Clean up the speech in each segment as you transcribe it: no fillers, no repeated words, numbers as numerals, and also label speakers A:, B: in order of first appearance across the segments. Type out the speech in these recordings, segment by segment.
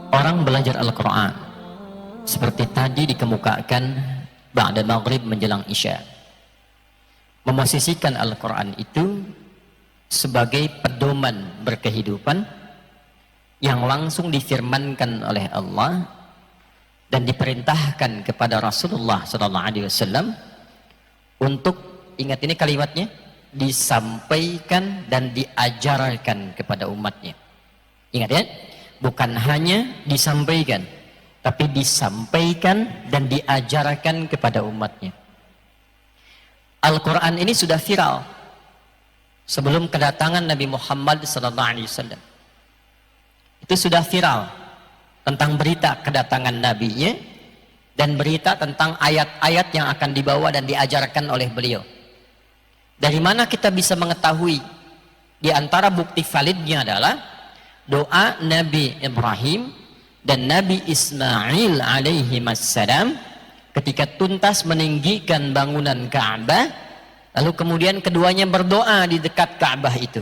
A: orang belajar Al-Quran seperti tadi dikemukakan ba'da maghrib menjelang isya, memosisikan Al-Quran itu sebagai pedoman berkehidupan yang langsung difirmankan oleh Allah dan diperintahkan kepada Rasulullah SAW untuk, ingat ini kalimatnya, disampaikan dan diajarkan kepada umatnya. Ingat ya, bukan hanya disampaikan, tapi disampaikan dan diajarkan kepada umatnya. Al-Quran ini sudah viral sebelum kedatangan Nabi Muhammad SAW. Itu sudah viral tentang berita kedatangan Nabi-nya dan berita tentang ayat-ayat yang akan dibawa dan diajarkan oleh beliau. Dari mana kita bisa mengetahui? Di antara bukti validnya adalah doa Nabi Ibrahim dan Nabi Ismail alaihi wassalam ketika tuntas meninggikan bangunan Ka'bah, lalu kemudian keduanya berdoa di dekat Ka'bah itu.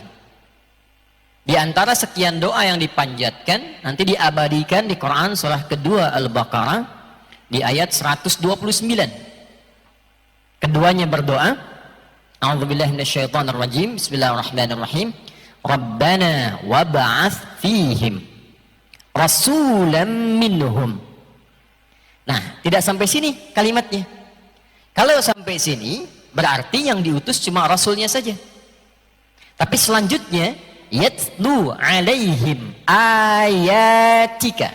A: Di antara sekian doa yang dipanjatkan, nanti diabadikan di Quran surah kedua Al-Baqarah di ayat 129. Keduanya berdoa, A'udzubillahi minasyaitonirrajim. Bismillahirrahmanirrahim. Rabbana wab'ats fihim rasulan minhum. Nah, tidak sampai sini kalimatnya. Kalau sampai sini berarti yang diutus cuma rasulnya saja. Tapi selanjutnya yatlu alaihim ayatika.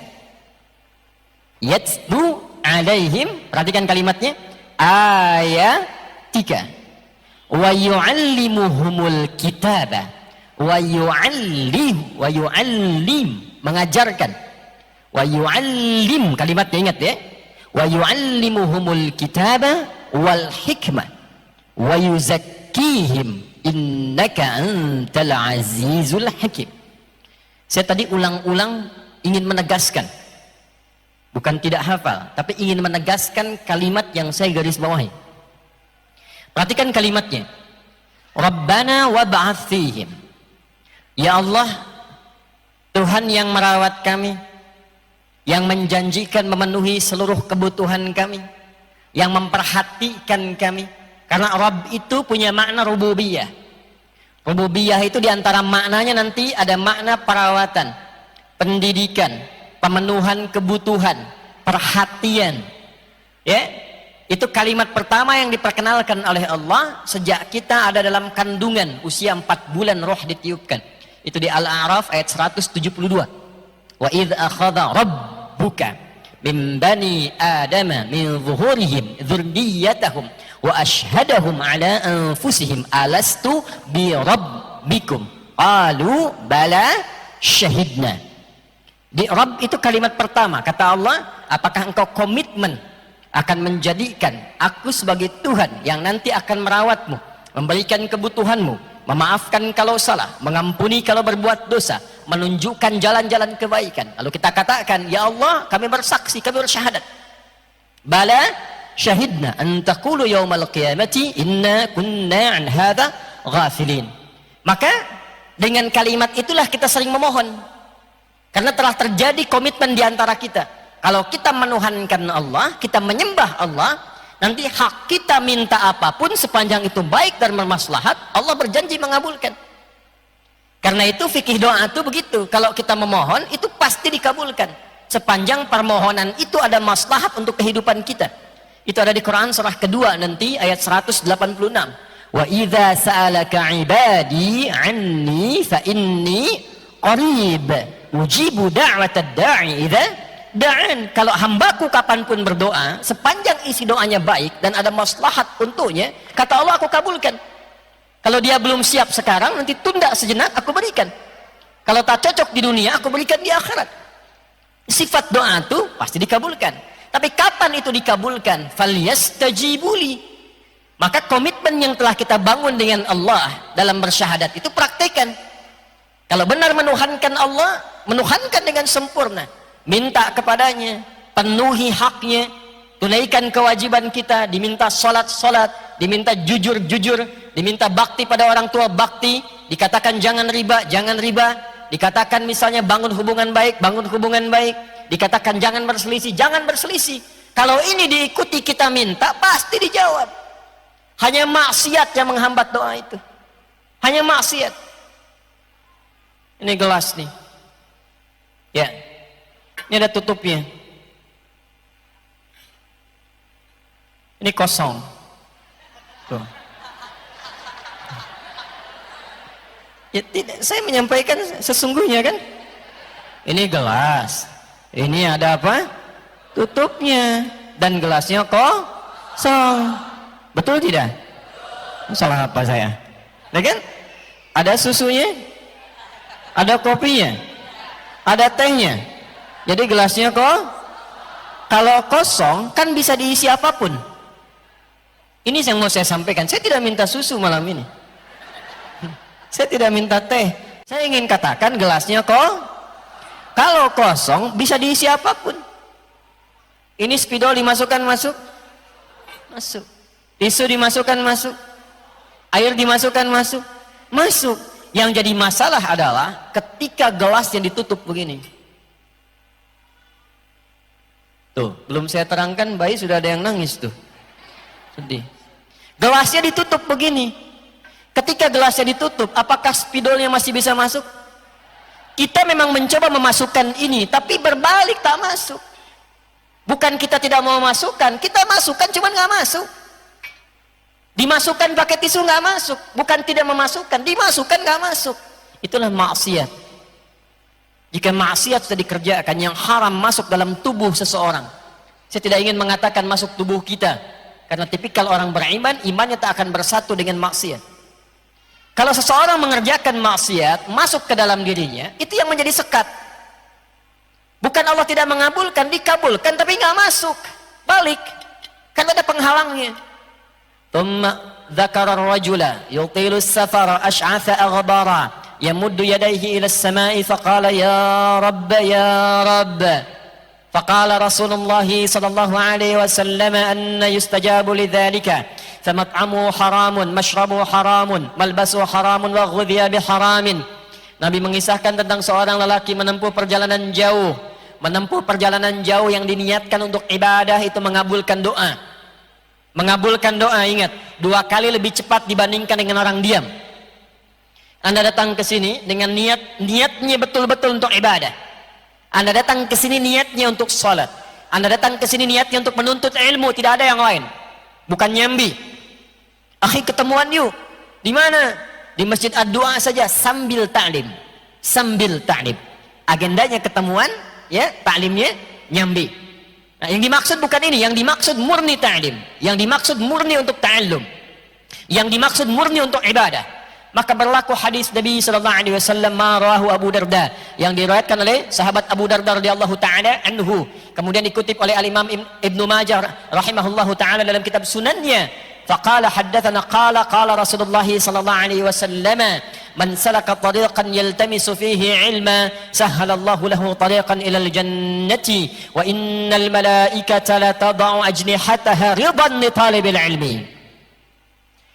A: Yatlu alaihim, perhatikan kalimatnya, ayatika. Wa yu'allimuhumul kitaba wa yu'allim, mengajarkan. Wa yu'allim, kalimatnya ingat ya, wa yu'allimuhumul kitaba wal hikmah wa yuzakkihim innaka antal azizul hakim. Saya tadi ulang-ulang ingin menegaskan, bukan tidak hafal, tapi ingin menegaskan kalimat yang saya garis bawahi. Perhatikan kalimatnya, Rabbana wab'ats fihim. Ya Allah, Tuhan yang merawat kami, yang menjanjikan memenuhi seluruh kebutuhan kami, yang memperhatikan kami. Karena Rabb itu punya makna rububiyah. Rububiyah itu diantara maknanya nanti ada makna perawatan, pendidikan, pemenuhan kebutuhan, perhatian. Ya, itu kalimat pertama yang diperkenalkan oleh Allah sejak kita ada dalam kandungan, usia 4 bulan roh ditiupkan. Itu di Al-A'raf ayat 172. Wa idh akhadha rabbuka min bani adama min zuhurihim dzurriyyatahum wa ashhadahum ala anfusihim alastu bi rabbikum qalu bala syahidna. Di Rabb itu kalimat pertama, kata Allah, apakah engkau komitmen akan menjadikan aku sebagai Tuhan yang nanti akan merawatmu, memberikan kebutuhanmu, memaafkan kalau salah, mengampuni kalau berbuat dosa, menunjukkan jalan-jalan kebaikan. Lalu kita katakan, ya Allah, kami bersaksi, kami bersyahadat. Bala syahidna an taqulu yaumal qiyamati inna kunna an hadza ghafilin. Maka dengan kalimat itulah kita sering memohon, karena telah terjadi komitmen di antara kita. Kalau kita menuhankan Allah, kita menyembah Allah, nanti hak kita minta apapun sepanjang itu baik dan bermaslahat, Allah berjanji mengabulkan. Karena itu fikih doa itu begitu, kalau kita memohon itu pasti dikabulkan sepanjang permohonan itu ada maslahat untuk kehidupan kita. Itu ada di Quran surah kedua nanti ayat 186. Wa idza sa'alaka ibadi anni fa inni qarib ujibu da'watad da'i idza da'an. Kalau hambaku kapanpun berdoa, sepanjang isi doanya baik dan ada maslahat untuknya, kata Allah, aku kabulkan. Kalau dia belum siap sekarang, nanti tunda sejenak, aku berikan. Kalau tak cocok di dunia, aku berikan di akhirat. Sifat doa itu pasti dikabulkan. Tapi kapan itu dikabulkan? Falyastajibuli. Maka komitmen yang telah kita bangun dengan Allah dalam bersyahadat itu praktekan. Kalau benar menuhankan Allah, menuhankan dengan sempurna, minta kepadanya, penuhi haknya, tunaikan kewajiban kita, diminta salat, diminta jujur, diminta bakti pada orang tua, bakti, dikatakan jangan riba, dikatakan misalnya bangun hubungan baik, Dikatakan jangan berselisih, jangan berselisih. Kalau ini diikuti kita minta, pasti dijawab. Hanya maksiat yang menghambat doa itu. Hanya maksiat. Ini gelas nih. Ya. Ini ada tutupnya. Ini kosong. Tuh. Ya, tidak, saya menyampaikan sesungguhnya kan. Ini gelas. Ini ada apa? Tutupnya. Dan gelasnya kosong. Betul tidak? Salah apa saya? Nah kan? Ada susunya, ada kopinya, ada tehnya. Jadi gelasnya kalau kosong kan bisa diisi apapun. Ini yang mau saya sampaikan. Saya tidak minta susu malam ini. Saya tidak minta teh. Saya ingin katakan gelasnya kalau kosong bisa diisi apapun. Ini spidol dimasukkan masuk. Tisu dimasukkan masuk. Air dimasukkan masuk. Masuk. Yang jadi masalah adalah ketika gelas yang ditutup begini. Tuh, belum saya terangkan bayi sudah ada yang nangis tuh. Sedih. Gelasnya ditutup begini. Ketika gelasnya ditutup, apakah spidolnya masih bisa masuk? Kita memang mencoba memasukkan ini, tapi berbalik tak masuk. Bukan kita tidak mau masukkan, kita masukkan cuman nggak masuk. Dimasukkan pakai tisu nggak masuk, bukan tidak memasukkan, dimasukkan nggak masuk. Itulah maksiat. Jika maksiat sudah dikerjakan yang haram masuk dalam tubuh seseorang, saya tidak ingin mengatakan masuk tubuh kita, karena tipikal orang beriman, imannya tak akan bersatu dengan maksiat. Kalau seseorang mengerjakan maksiat masuk ke dalam dirinya, itu yang menjadi sekat. Bukan Allah tidak mengabulkan, dikabulkan tapi nggak masuk, balik, kan ada penghalangnya. ثم ذكر الرجل يطيل السفر أشعث أغبارا يمد يديه إلى السماء فقال يا رب فقال رسول الله صلى الله عليه وسلم أن يستجاب لذلك فمطعمه حرام مشربه حرام ملبسه حرام وغذي بحرام. Nabi mengisahkan tentang seorang lelaki menempuh perjalanan jauh yang diniatkan untuk ibadah itu mengabulkan doa. Mengabulkan doa, ingat, 2 kali lebih cepat dibandingkan dengan orang diam. Anda datang ke sini dengan niatnya betul-betul untuk ibadah. Anda datang ke sini niatnya untuk sholat. Anda datang ke sini niatnya untuk menuntut ilmu, tidak ada yang lain. Bukan nyambi. Akhi, ketemuan yuk. Di mana? Di Masjid Ad-Du'a saja sambil ta'lim. Sambil ta'lim. Agendanya ketemuan, ya, ta'limnya nyambi. Nah, yang dimaksud bukan ini, yang dimaksud murni ta'lim, yang dimaksud murni untuk ta'allum, yang dimaksud murni untuk ibadah. Maka berlaku hadis Nabi sallallahu alaihi wasallam ma rawahu Abu Darda yang diriwayatkan oleh sahabat Abu Darda radhiyallahu taala anhu, kemudian dikutip oleh Al-Imam Ibnu Majah rahimahullahu taala dalam kitab Sunannya. Faqala haddatsana qala Rasulullah sallallahu alaihi wasallam man salaka tariqan yaltamisu fihi ilma sahhalallahu lahu tariqan ilal jannati wa innal malaikata la tad'u ajnihataha ridan li talibil ilmi.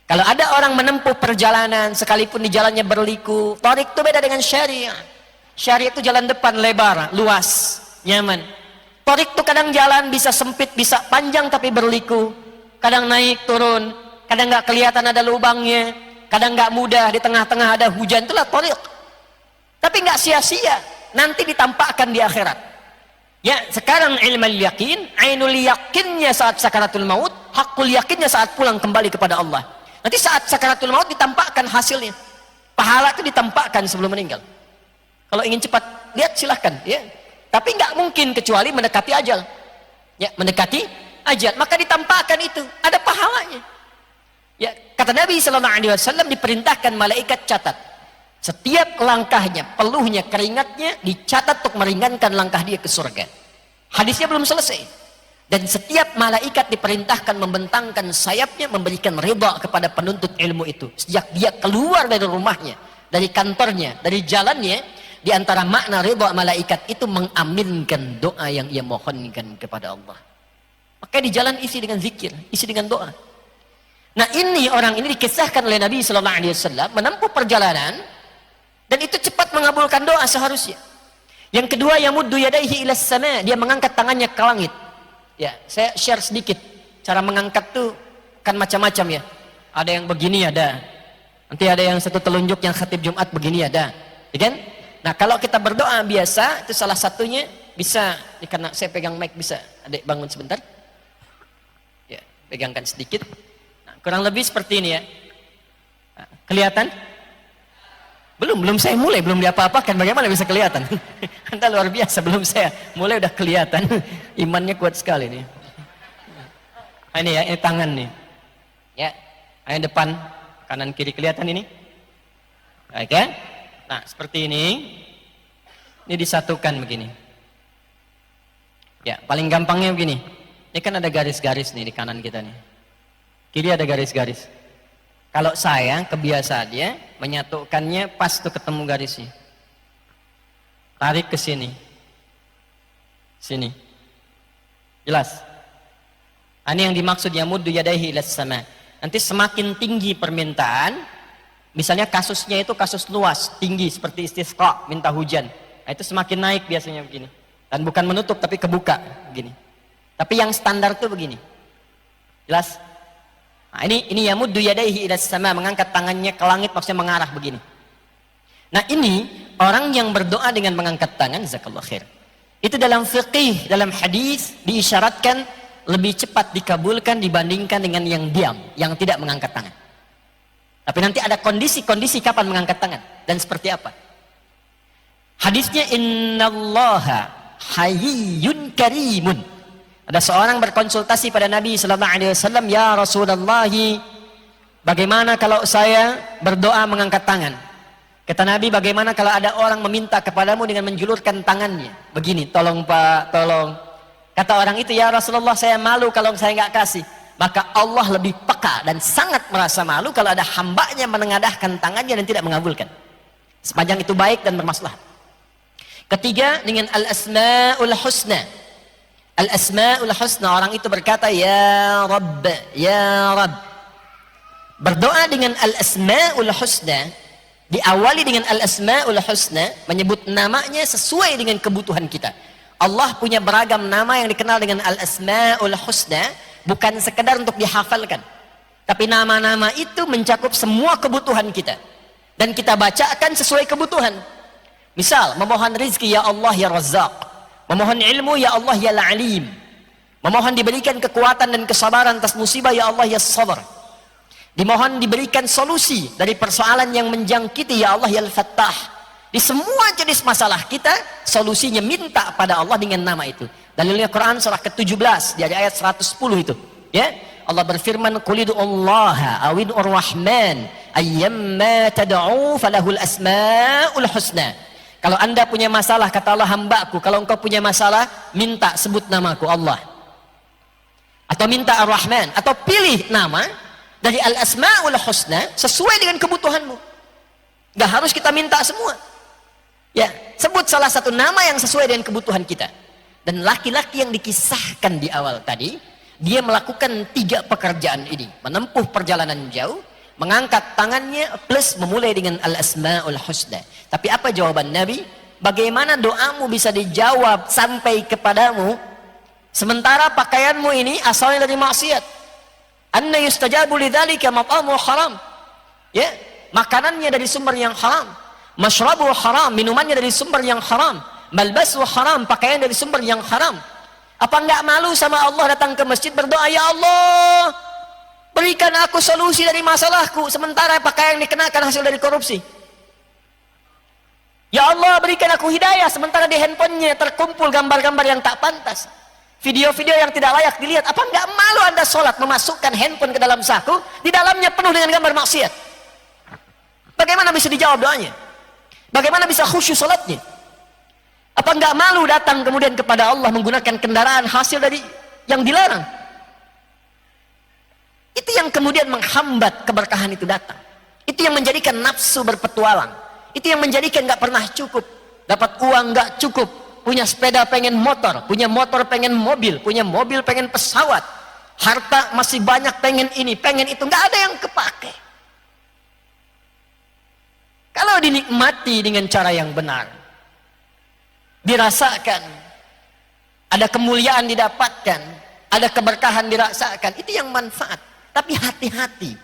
A: Kalau ada orang menempuh perjalanan sekalipun di jalannya berliku, tariq itu beda dengan syariah. Syariah itu jalan depan lebar, luas, nyaman. Tariq itu kadang jalan bisa sempit, bisa panjang tapi berliku. Kadang naik turun, kadang nggak kelihatan ada lubangnya, kadang nggak mudah, di tengah-tengah ada hujan, itulah tariq. Tapi nggak sia-sia, nanti ditampakkan di akhirat. Ya, sekarang ilmu yakin, ainul yakinnya saat sakaratul maut, hakul yakinnya saat pulang kembali kepada Allah. Nanti saat sakaratul maut ditampakkan hasilnya. Pahala itu ditampakkan sebelum meninggal. Kalau ingin cepat lihat silahkan, ya. Tapi nggak mungkin kecuali mendekati ajal. Ya, mendekati ajal, maka ditampakkan itu, ada pahalanya. Ya, kata Nabi sallallahu alaihi wasallam diperintahkan malaikat catat. Setiap langkahnya, peluhnya, keringatnya dicatat untuk meringankan langkah dia ke surga. Hadisnya belum selesai. Dan setiap malaikat diperintahkan membentangkan sayapnya memberikan ridha kepada penuntut ilmu itu. Sejak dia keluar dari rumahnya, dari kantornya, dari jalannya, di antara makna ridha malaikat itu mengaminkan doa yang ia mohonkan kepada Allah. Maka di jalan isi dengan zikir, isi dengan doa. Nah, ini orang ini dikisahkan oleh Nabi sallallahu alaihi wasallam menempuh perjalanan dan itu cepat mengabulkan doa seharusnya. Yang kedua, yamuddu yadayhi ilas sama, dia mengangkat tangannya ke langit. Ya, saya share sedikit. Cara mengangkat tuh kan macam-macam ya. Ada yang begini ada. Nanti ada yang satu telunjuk yang khatib Jumat begini ada. Ya kan? Nah, kalau kita berdoa biasa, itu salah satunya bisa, karena saya pegang mic bisa. Adik bangun sebentar. Ya, pegangkan sedikit. Nah, kurang lebih seperti ini ya. Nah, kelihatan? Belum saya mulai, belum diapa-apakan. Bagaimana bisa kelihatan? Anda luar biasa, belum saya mulai udah kelihatan. Imannya kuat sekali nih. Nah, ini ya, ini tangan nih. Ya, ini depan, kanan kiri kelihatan ini. Oke? Nah, seperti ini. Ini disatukan begini. Ya, paling gampangnya begini. Ini kan ada garis-garis nih di kanan kita nih. Kiri ada garis-garis. Kalau saya kebiasaannya menyatukannya pas tuh ketemu garisnya. Tarik ke sini. Sini. Jelas? Ini yang dimaksud yamuddu yadayhi ilas sama. Nanti semakin tinggi permintaan, misalnya kasusnya itu kasus luas, tinggi seperti istisqa, minta hujan. Nah, itu semakin naik biasanya begini. Dan bukan menutup tapi kebuka begini. Tapi yang standar tuh begini. Jelas? Nah, ini yamuddu yadayhi ilas sama, mengangkat tangannya ke langit maksudnya mengarah begini. Nah, ini orang yang berdoa dengan mengangkat tangan, jazakallahu khair. Itu dalam fiqih, dalam hadis diisyaratkan lebih cepat dikabulkan dibandingkan dengan yang diam, yang tidak mengangkat tangan. Tapi nanti ada kondisi-kondisi kapan mengangkat tangan dan seperti apa. Hadisnya innallaha hayyun karimun. Ada seorang berkonsultasi pada Nabi sallallahu alaihi wasallam, "Ya Rasulullah, bagaimana kalau saya berdoa mengangkat tangan?" Kata Nabi, "Bagaimana kalau ada orang meminta kepadamu dengan menjulurkan tangannya? Begini, tolong Pak, tolong." Kata orang itu, "Ya Rasulullah, saya malu kalau saya nggak kasih." Maka Allah lebih peka dan sangat merasa malu kalau ada hambanya menengadahkan tangannya dan tidak mengabulkan. Sepanjang itu baik dan bermaslahat. Ketiga, dengan al-asma'ul husna. Al-asma'ul husna, orang itu berkata, "Ya Rabb, Ya Rabb." Berdoa dengan al-asma'ul husna, diawali dengan al-asma'ul husna, menyebut namanya sesuai dengan kebutuhan kita. Allah punya beragam nama yang dikenal dengan al-asma'ul husna, bukan sekedar untuk dihafalkan. Tapi nama-nama itu mencakup semua kebutuhan kita. Dan kita bacakan sesuai kebutuhan. Misal, memohon rizki, ya Allah ya Razzaq. Memohon ilmu, ya Allah ya Alim. Memohon diberikan kekuatan dan kesabaran atas musibah, ya Allah ya Sabar. Dimohon diberikan solusi dari persoalan yang menjangkiti, ya Allah ya Al-Fattah. Di semua jenis masalah kita, solusinya minta pada Allah dengan nama itu. Dalilnya Quran surah ke-17 dari ayat 110 itu. Ya, Allah berfirman, "Qul ud'ullaha aw ud'ur rahman, ayyamma tad'u falahul asmaul husna." Kalau Anda punya masalah, kata Allah, "Hambaku, kalau engkau punya masalah, minta sebut namaku Allah." Atau minta Ar-Rahman, atau pilih nama dari al-asmaul husna sesuai dengan kebutuhanmu. Gak harus kita minta semua. Ya, sebut salah satu nama yang sesuai dengan kebutuhan kita. Dan laki-laki yang dikisahkan di awal tadi, dia melakukan 3 pekerjaan ini. Menempuh perjalanan jauh, mengangkat tangannya, plus memulai dengan al-asma'ul husna. Tapi apa jawaban Nabi? Bagaimana doamu bisa dijawab sampai kepadamu, sementara pakaianmu ini asalnya dari maksiat? Anna yustajabu lidzalika mat'amu haram. Ya, makanannya dari sumber yang haram. Mashrabu haram, minumannya dari sumber yang haram. Malbasu haram, pakaian dari sumber yang haram. Apa enggak malu sama Allah datang ke masjid berdoa, "Ya Allah, berikan aku solusi dari masalahku," sementara pakaian yang dikenakan hasil dari korupsi? "Ya Allah, berikan aku hidayah," sementara di handphonenya terkumpul gambar-gambar yang tak pantas, video-video yang tidak layak dilihat. Apa enggak malu Anda sholat memasukkan handphone ke dalam saku, di dalamnya penuh dengan gambar maksiat? Bagaimana bisa dijawab doanya? Bagaimana bisa khusyuk sholatnya? Apa enggak malu datang kemudian kepada Allah menggunakan kendaraan hasil dari yang dilarang? Itu yang kemudian menghambat keberkahan itu datang. Itu yang menjadikan nafsu berpetualang. Itu yang menjadikan enggak pernah cukup. Dapat uang enggak cukup, punya sepeda pengen motor, punya motor pengen mobil, punya mobil pengen pesawat, harta masih banyak pengen ini, pengen itu, enggak ada yang kepake. Kalau dinikmati dengan cara yang benar, dirasakan, ada kemuliaan didapatkan, ada keberkahan dirasakan. Itu yang manfaat. Tapi hati-hati,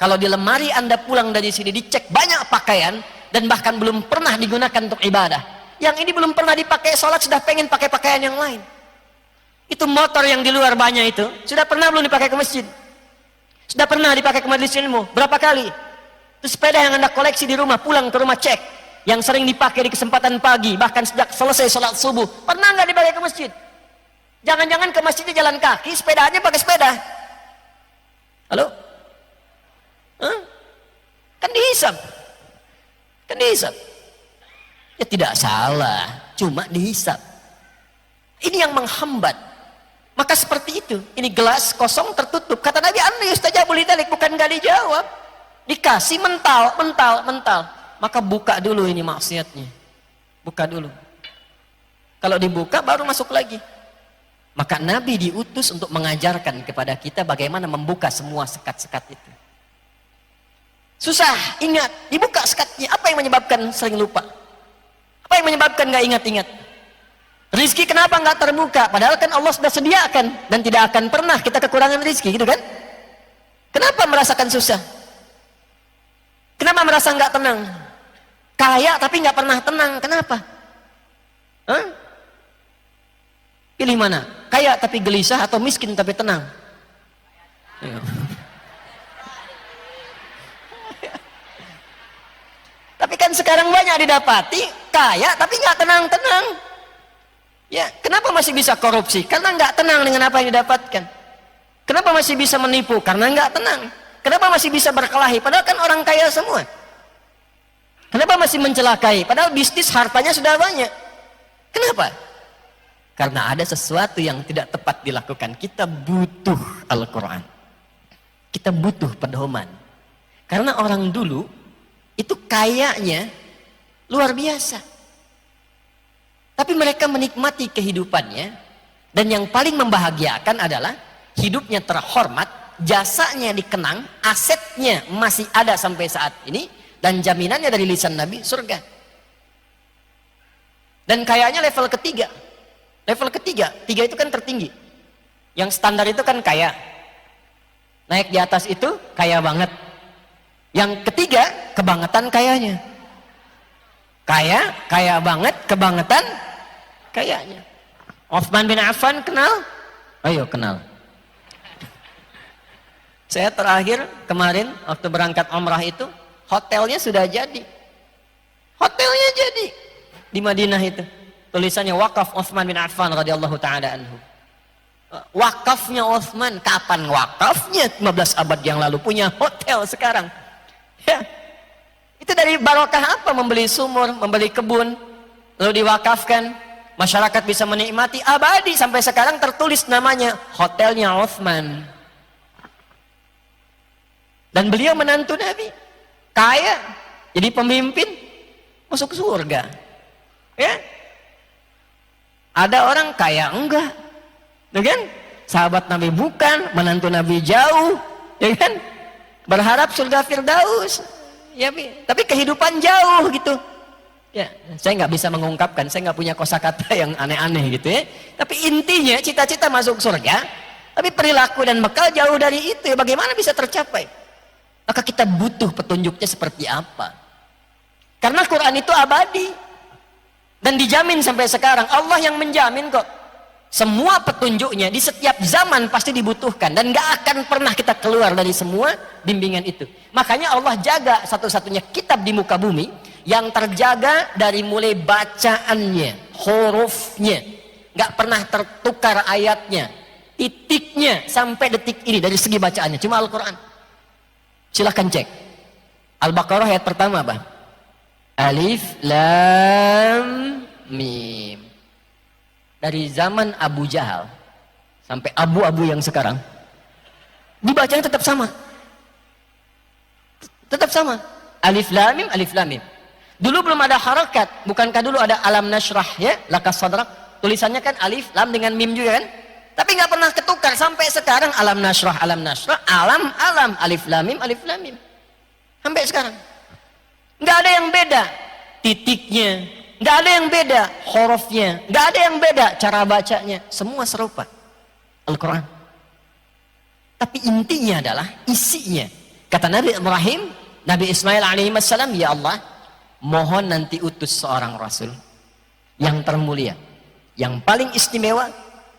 A: kalau di lemari Anda pulang dari sini dicek banyak pakaian dan bahkan belum pernah digunakan untuk ibadah. Yang ini belum pernah dipakai sholat, sudah pengen pakai pakaian yang lain. Itu motor yang di luar banyak itu, sudah pernah belum dipakai ke masjid? Sudah pernah dipakai ke majelis ilmu? Berapa kali? Itu sepeda yang Anda koleksi di rumah, pulang ke rumah cek, yang sering dipakai di kesempatan pagi, bahkan sejak selesai sholat subuh, pernah nggak dipakai ke masjid? Jangan-jangan ke masjidnya jalan kaki, sepedanya pakai sepeda. Halo? Hah? Kan dihisab. Kan dihisab. Ya tidak salah, cuma dihisab. Ini yang menghambat. Maka seperti itu, ini gelas kosong tertutup. Kata Nabi, "Anna yustajabu lidzalik," bukan gak dijawab. Dikasih mental. Maka buka dulu ini maksiatnya. Buka dulu. Kalau dibuka baru masuk lagi. Maka Nabi diutus untuk mengajarkan kepada kita bagaimana membuka semua sekat-sekat itu. Susah, ingat, dibuka sekatnya. Apa yang menyebabkan sering lupa? Apa yang menyebabkan gak ingat-ingat? Rizki kenapa nggak terbuka? Padahal kan Allah sudah sediakan dan tidak akan pernah kita kekurangan rizki, gitu kan? Kenapa merasakan susah? Kenapa merasa nggak tenang? Kaya tapi nggak pernah tenang, kenapa? Hah? Pilih mana? Kaya tapi gelisah atau miskin tapi tenang? Tapi kan sekarang banyak didapati kaya tapi nggak tenang-tenang. Ya, kenapa masih bisa korupsi? Karena nggak tenang dengan apa yang didapatkan. Kenapa masih bisa menipu? Karena nggak tenang. Kenapa masih bisa berkelahi? Padahal kan orang kaya semua. Kenapa masih mencelakai? Padahal bisnis hartanya sudah banyak. Kenapa? Karena ada sesuatu yang tidak tepat dilakukan. Kita butuh Al-Quran. Kita butuh pedoman. Karena orang dulu itu kayanya luar biasa. Tapi mereka menikmati kehidupannya, dan yang paling membahagiakan adalah hidupnya terhormat, jasanya dikenang, asetnya masih ada sampai saat ini, dan jaminannya dari lisan Nabi surga. Dan kayaknya level ketiga. Level ketiga, tiga itu kan tertinggi. Yang standar itu kan kaya. Naik di atas itu kaya banget. Yang ketiga, kebangetan kayanya. Kaya banget, kebangetan kayaknya. Utsman bin Affan kenal? Ayo kenal. Saya terakhir kemarin waktu berangkat umrah itu, hotelnya sudah jadi. Hotelnya jadi di Madinah itu. Tulisannya wakaf Utsman bin Affan radhiyallahu taala anhu. Wakafnya Utsman, kapan wakafnya? 15 abad yang lalu punya hotel sekarang. Ya. Itu dari barokah apa? Membeli sumur, membeli kebun, lalu diwakafkan, masyarakat bisa menikmati abadi. Sampai sekarang tertulis namanya hotelnya Utsman. Dan beliau menantu Nabi, kaya, jadi pemimpin, masuk surga. Ya, ada orang kaya enggak, ya kan? Sahabat Nabi bukan, menantu Nabi jauh, ya kan? Berharap surga Firdaus. Ya, tapi kehidupan jauh gitu. Ya, saya nggak bisa mengungkapkan, saya nggak punya kosakata yang aneh-aneh gitu ya. Tapi intinya cita-cita masuk surga, tapi perilaku dan bekal jauh dari itu. Ya, bagaimana bisa tercapai? Maka kita butuh petunjuknya seperti apa. Karena Quran itu abadi dan dijamin sampai sekarang. Allah yang menjamin kok. Semua petunjuknya di setiap zaman pasti dibutuhkan, dan gak akan pernah kita keluar dari semua bimbingan itu. Makanya Allah jaga satu-satunya kitab di muka bumi yang terjaga dari mulai bacaannya, hurufnya, gak pernah tertukar ayatnya, titiknya sampai detik ini dari segi bacaannya, cuma Al-Quran. Silahkan cek Al-Baqarah ayat pertama apa? Alif Lam Mim. Dari zaman Abu Jahal sampai abu-abu yang sekarang dibacanya tetap sama, tetap sama. Alif Lam Mim, Alif Lam Mim. Dulu belum ada harakat, bukankah dulu ada alam nashrah ya, lakas sadrak, tulisannya kan alif lam dengan mim juga kan, tapi nggak pernah ketukar sampai sekarang. Alam nashrah, alam nashrah, alam alam, alif lam mim, alif lam mim, sampai sekarang nggak ada yang beda. Titiknya, nggak ada yang beda hurufnya, nggak ada yang beda cara bacanya, semua serupa Al-Quran. Tapi intinya adalah isinya. Kata Nabi Ibrahim, Nabi Ismail alaihissalam, ya Allah, mohon nanti utus seorang Rasul yang termulia, yang paling istimewa,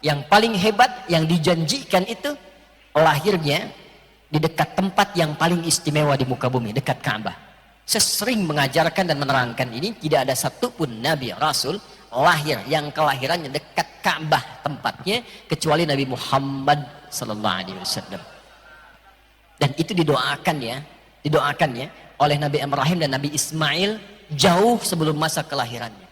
A: yang paling hebat, yang dijanjikan itu lahirnya di dekat tempat yang paling istimewa di muka bumi, dekat Ka'bah. Saya sering mengajarkan dan menerangkan ini, tidak ada satupun Nabi Rasul lahir yang kelahirannya dekat Ka'bah tempatnya kecuali Nabi Muhammad sallallahu alaihi wasallam. Dan itu didoakan ya oleh Nabi Ibrahim dan Nabi Ismail jauh sebelum masa kelahirannya.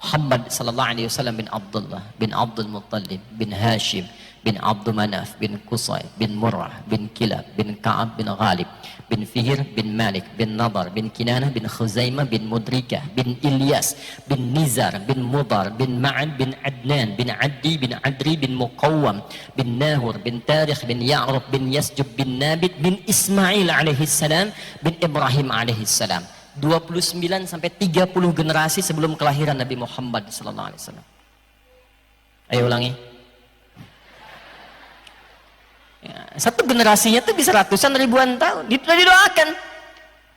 A: Muhammad sallallahu alaihi wasallam bin Abdullah bin Abdul Muttalib bin Hashim bin Abdul Manaf bin Qusay bin Murrah bin Kilab bin Ka'ab bin Ghalib bin Fihr bin Malik bin Nadar bin Kinanah bin Khuzaimah bin Mudrikah bin Ilyas bin Nizar bin Mudar bin Ma'ad bin Adnan bin Addi bin Adri bin Muqawwam bin Nahur bin Tarikh bin Ya'rub bin Yasjub bin Nabit bin Ismail alaihissalam bin Ibrahim alaihissalam. 29 sampai 30 generasi sebelum kelahiran Nabi Muhammad sallallahu alaihi wasallam. Ayo ulangi. Ya, satu generasinya tuh bisa ratusan ribuan tahun. Sudah didoakan.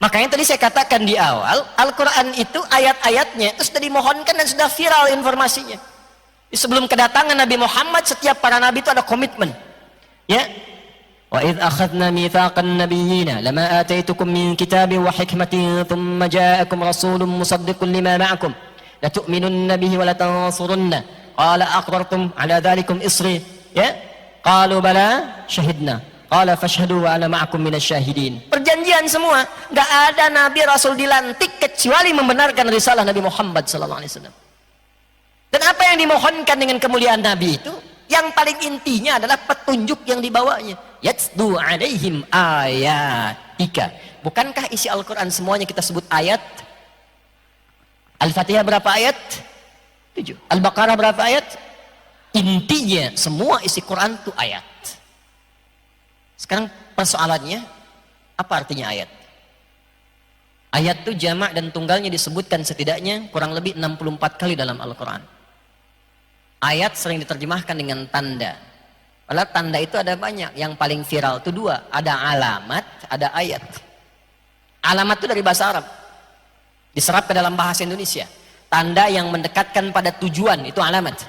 A: Makanya tadi saya katakan di awal, Al-Quran itu ayat-ayatnya itu sudah dimohonkan dan sudah viral informasinya. Sebelum kedatangan Nabi Muhammad, setiap para nabi itu ada komitmen. Ya. Wa idh akhadna mitsaqan nabiyyina lama ataitukum min kitabin wa hikmatin thumma ja'akum rasulun musaddiqun lima ma'akum la tu'minunna bihi wa la tansurunna qala aqrartum ala dhalikum isri ya qalu bala syahidna qala fashhadu wa ana ma'akum minasyahidin. Perjanjian semua, enggak ada nabi rasul dilantik kecuali membenarkan risalah Nabi Muhammad sallallahu alaihi wasallam. Dan apa yang dimohonkan dengan kemuliaan nabi itu, yang paling intinya adalah petunjuk yang dibawanya. Yatsdu alaihim ayatika. Bukankah isi Al-Quran semuanya kita sebut ayat? Al-Fatihah berapa ayat? 7. Al-Baqarah berapa ayat? Intinya semua isi Quran itu ayat. Sekarang persoalannya, apa artinya ayat? Ayat itu jamak dan tunggalnya disebutkan setidaknya kurang lebih 64 kali dalam Al-Quran. Ayat sering diterjemahkan dengan tanda. Padahal tanda itu ada banyak. Yang paling viral itu 2. Ada alamat, ada ayat. Alamat itu dari bahasa Arab, diserap ke dalam bahasa Indonesia. Tanda yang mendekatkan pada tujuan, itu alamat.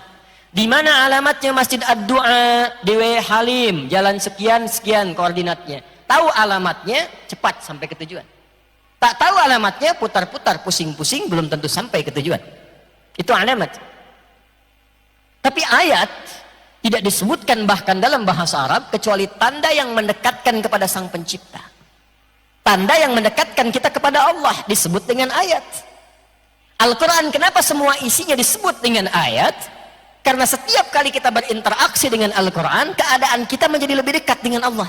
A: Di mana alamatnya Masjid Ad-Du'a, Dewi Halim, jalan sekian-sekian koordinatnya. Tahu alamatnya, cepat sampai ke tujuan. Tak tahu alamatnya, putar-putar, pusing-pusing, belum tentu sampai ke tujuan. Itu alamat. Tapi ayat tidak disebutkan bahkan dalam bahasa Arab kecuali tanda yang mendekatkan kepada Sang Pencipta. Tanda yang mendekatkan kita kepada Allah disebut dengan ayat. Al-Quran kenapa semua isinya disebut dengan ayat? Karena setiap kali kita berinteraksi dengan Al-Quran, keadaan kita menjadi lebih dekat dengan Allah.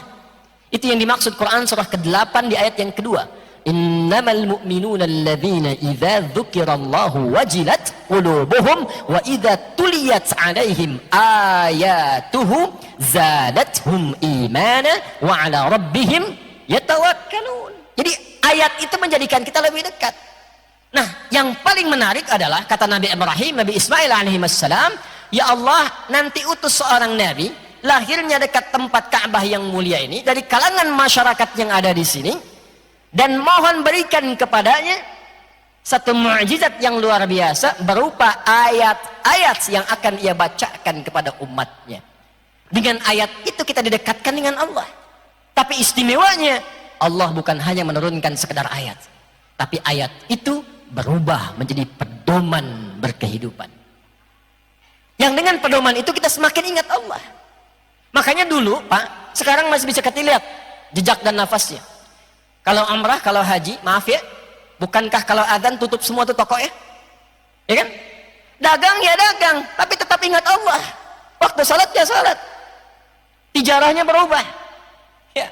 A: Itu yang dimaksud Quran surah ke-8 di ayat yang kedua. Innamal mu'minuna alladzina idza dzukirallahu wajilat qulubuhum wa idza tuliyat 'alaihim ayatuhu zadatuhum imana wa 'ala rabbihim yatawakkalun. Jadi ayat itu menjadikan kita lebih dekat. Nah, yang paling menarik adalah kata Nabi Ibrahim, Nabi Ismail alaihissalam, ya Allah, nanti utus seorang nabi lahirnya dekat tempat Ka'bah yang mulia ini dari kalangan masyarakat yang ada di sini. Dan mohon berikan kepadanya satu mukjizat yang luar biasa berupa ayat-ayat yang akan ia bacakan kepada umatnya. Dengan ayat itu kita didekatkan dengan Allah. Tapi istimewanya, Allah bukan hanya menurunkan sekedar ayat, tapi ayat itu berubah menjadi pedoman berkehidupan. Yang dengan pedoman itu kita semakin ingat Allah. Makanya dulu Pak, sekarang masih bisa kita lihat jejak dan nafasnya. Kalau umrah, kalau haji, maaf ya, bukankah kalau adzan tutup semua tuh toko ya? Ya kan? Dagang ya dagang, tapi tetap ingat Allah. Waktu salat ya salat. Tijarahnya berubah. Ya.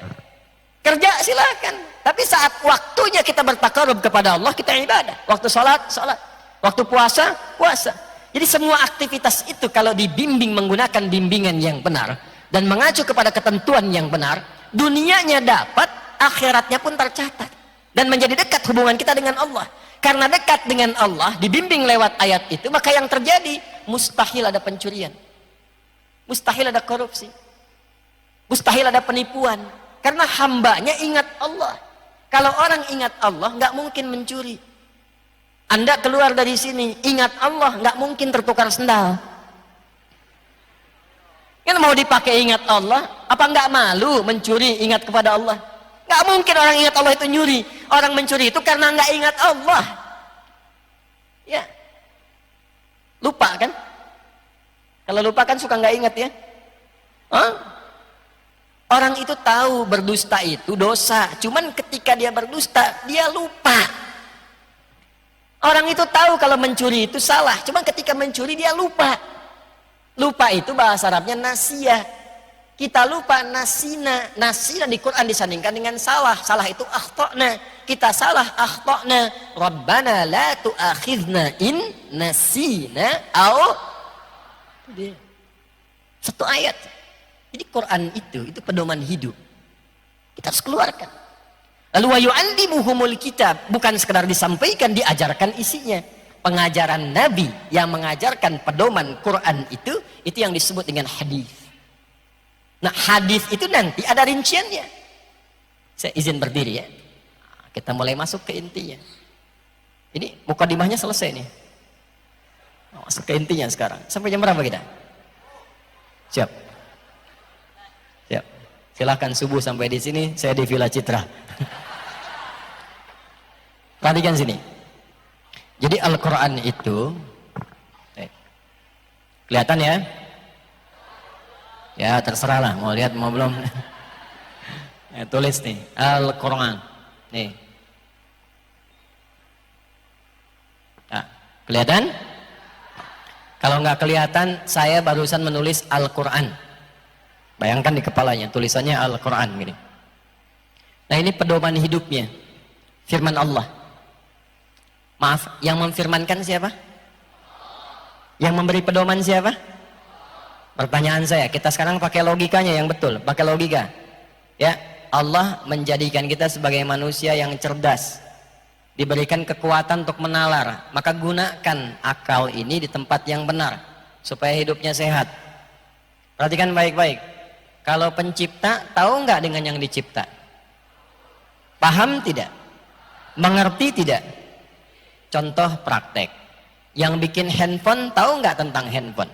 A: Kerja silakan, tapi saat waktunya kita bertakarub kepada Allah, kita ibadah. Waktu salat, salat. Waktu puasa, puasa. Jadi semua aktivitas itu kalau dibimbing menggunakan bimbingan yang benar dan mengacu kepada ketentuan yang benar, dunianya dapat, akhiratnya pun tercatat dan menjadi dekat hubungan kita dengan Allah. karena dekat dengan Allah, dibimbing lewat ayat itu, maka yang terjadi mustahil ada pencurian, mustahil ada korupsi, mustahil ada penipuan, karena hambanya ingat Allah. Kalau orang ingat Allah nggak mungkin mencuri. Anda keluar dari sini ingat Allah, nggak mungkin tertukar sendal. Kan mau dipakai ingat Allah, apa nggak malu mencuri ingat kepada Allah? Nggak mungkin orang ingat Allah itu nyuri. Orang mencuri itu karena nggak ingat Allah. Ya, lupa kan? Kalau lupa kan suka nggak ingat ya. Hah? Orang itu tahu berdusta itu dosa, cuman ketika dia berdusta dia lupa. Orang itu tahu kalau mencuri itu salah, cuman ketika mencuri dia lupa. Lupa itu bahasa Arabnya nasiyah. Kita lupa nasina. Nasina di Quran disandingkan dengan salah. Salah itu akhtana. Kita salah akhtana. Rabbana la tu'akhidna in nasina au. Satu ayat. Jadi Quran itu pedoman hidup. Kita harus keluarkan. Lalu wa yu'allimuhumul kitab, bukan sekedar disampaikan, diajarkan isinya. Pengajaran Nabi yang mengajarkan pedoman Quran itu yang disebut dengan hadis. Nah, hadis itu nanti ada rinciannya. Saya izin berdiri ya. Kita mulai masuk ke intinya. Ini mukadimahnya selesai nih. Masuk ke intinya sekarang. Sampai jam berapa kita? Siap. Siap. Silahkan subuh sampai di sini. Saya di Villa Citra. Perhatikan sini. Jadi Al-Quran itu kelihatan ya? Ya terserah lah, mau lihat mau belum. Tulis nih Al-Quran nih. Nah, kelihatan? Kalau nggak kelihatan, saya barusan menulis Al-Quran. Bayangkan di kepalanya tulisannya Al-Quran gini. Nah, ini pedoman hidupnya, firman Allah. Maaf, yang memfirmankan siapa? Yang memberi pedoman siapa? Pertanyaan saya, kita sekarang pakai logikanya yang betul, pakai logika. Ya, Allah menjadikan kita sebagai manusia yang cerdas, diberikan kekuatan untuk menalar, maka gunakan akal ini di tempat yang benar supaya hidupnya sehat. Perhatikan baik-baik. Kalau pencipta tahu nggak dengan yang dicipta? Paham tidak? Mengerti tidak? Contoh praktek, yang bikin handphone tahu nggak tentang handphone?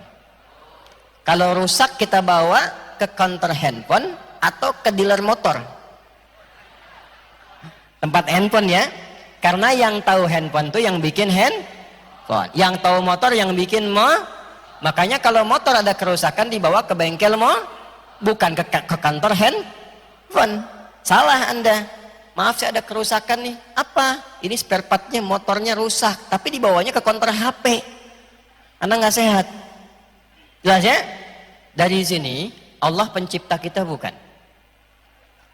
A: Kalau rusak kita bawa ke counter handphone atau ke dealer motor? Tempat handphone ya, karena yang tahu handphone tuh yang bikin handphone, yang tahu motor yang bikin makanya kalau motor ada kerusakan dibawa ke bengkel bukan ke kantor handphone. Salah Anda. Maaf saya ada kerusakan nih. Apa? Ini spare partnya motornya rusak, tapi dibawanya ke konter HP. Anda nggak sehat. Jelas ya? Dari sini Allah pencipta kita bukan?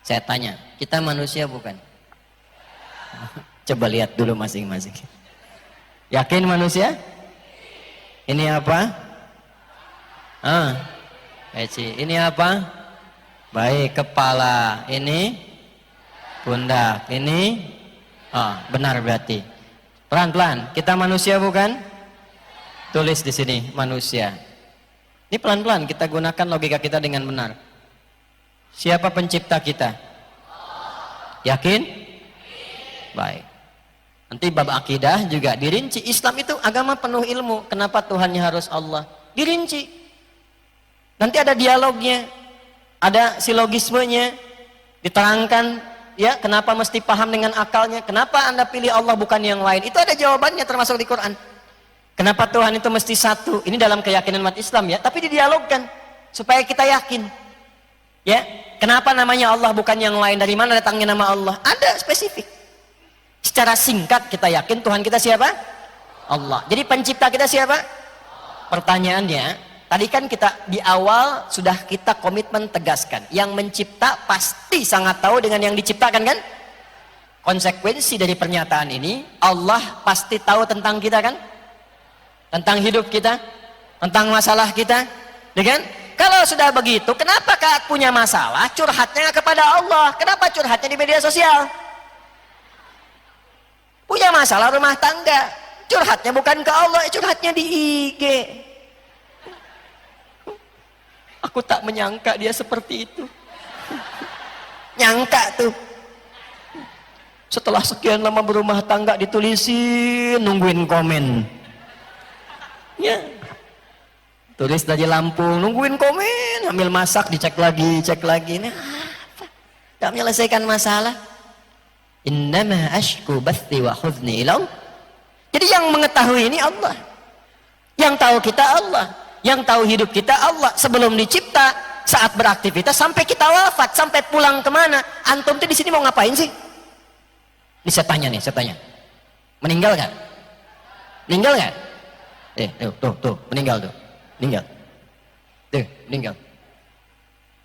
A: Saya tanya, kita manusia bukan? Coba lihat dulu masing-masing. Yakin manusia? Ini apa? Ini apa? Baik, kepala. Ini pundak, ini benar berarti. Pelan-pelan, kita manusia bukan? Tulis di sini manusia. Ini pelan-pelan kita gunakan logika kita dengan benar. Siapa pencipta kita? Yakin? Baik. Nanti bab akidah juga dirinci. Islam itu agama penuh ilmu. Kenapa Tuhannya harus Allah? Dirinci. Nanti ada dialognya, ada silogismenya, diterangkan. Ya, kenapa mesti paham dengan akalnya? Kenapa Anda pilih Allah bukan yang lain? Itu ada jawabannya termasuk di Quran. Kenapa Tuhan itu mesti satu? Ini dalam keyakinan umat Islam ya, tapi didialogkan supaya kita yakin. Ya, kenapa namanya Allah bukan yang lain? Dari mana datangnya nama Allah? Ada spesifik. Secara singkat kita yakin Tuhan kita siapa? Allah. Jadi pencipta kita siapa? Pertanyaannya, tadi kan kita di awal sudah kita komitmen tegaskan, yang mencipta pasti sangat tahu dengan yang diciptakan kan? Konsekuensi dari pernyataan ini, Allah pasti tahu tentang kita kan? Tentang hidup kita, tentang masalah kita, ya kan? Kalau sudah begitu, kenapa Kak punya masalah curhatnya kepada Allah? Kenapa curhatnya di media sosial? punya masalah rumah tangga, curhatnya bukan ke Allah, curhatnya di IG. Aku tak menyangka dia seperti itu. Nyangka tuh. Setelah sekian lama berumah tangga ditulisin, nungguin komen. Ya. Tulis dari Lampung, nungguin komen, ambil masak, dicek lagi, cek lagi. Ini apa? Gak menyelesaikan masalah. Innama ashku bathi wa khuzni ilau. Jadi yang mengetahui ini Allah. Yang tahu kita Allah. Yang tahu hidup kita Allah. Sebelum dicipta, saat beraktivitas, sampai kita wafat, sampai pulang kemana. Antum tuh di sini mau ngapain sih? Ini saya tanya nih, saya tanya. Meninggal gak? Meninggal gak? Tuh, meninggal tuh. Meninggal. Tuh, meninggal.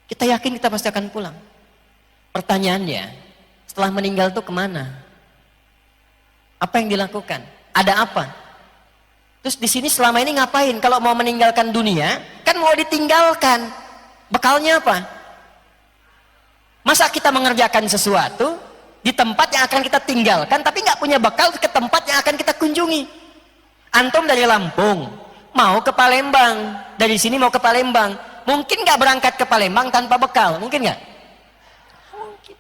A: Kita yakin kita pasti akan pulang. Pertanyaannya, setelah meninggal tuh kemana? Apa yang dilakukan? Ada apa? Terus di sini selama ini ngapain? Kalau mau meninggalkan dunia, kan mau ditinggalkan. Bekalnya apa? Masa kita mengerjakan sesuatu di tempat yang akan kita tinggalkan, tapi nggak punya bekal ke tempat yang akan kita kunjungi. Antum dari Lampung mau ke Palembang, dari sini mau ke Palembang, mungkin nggak berangkat ke Palembang tanpa bekal, mungkin nggak? Mungkin.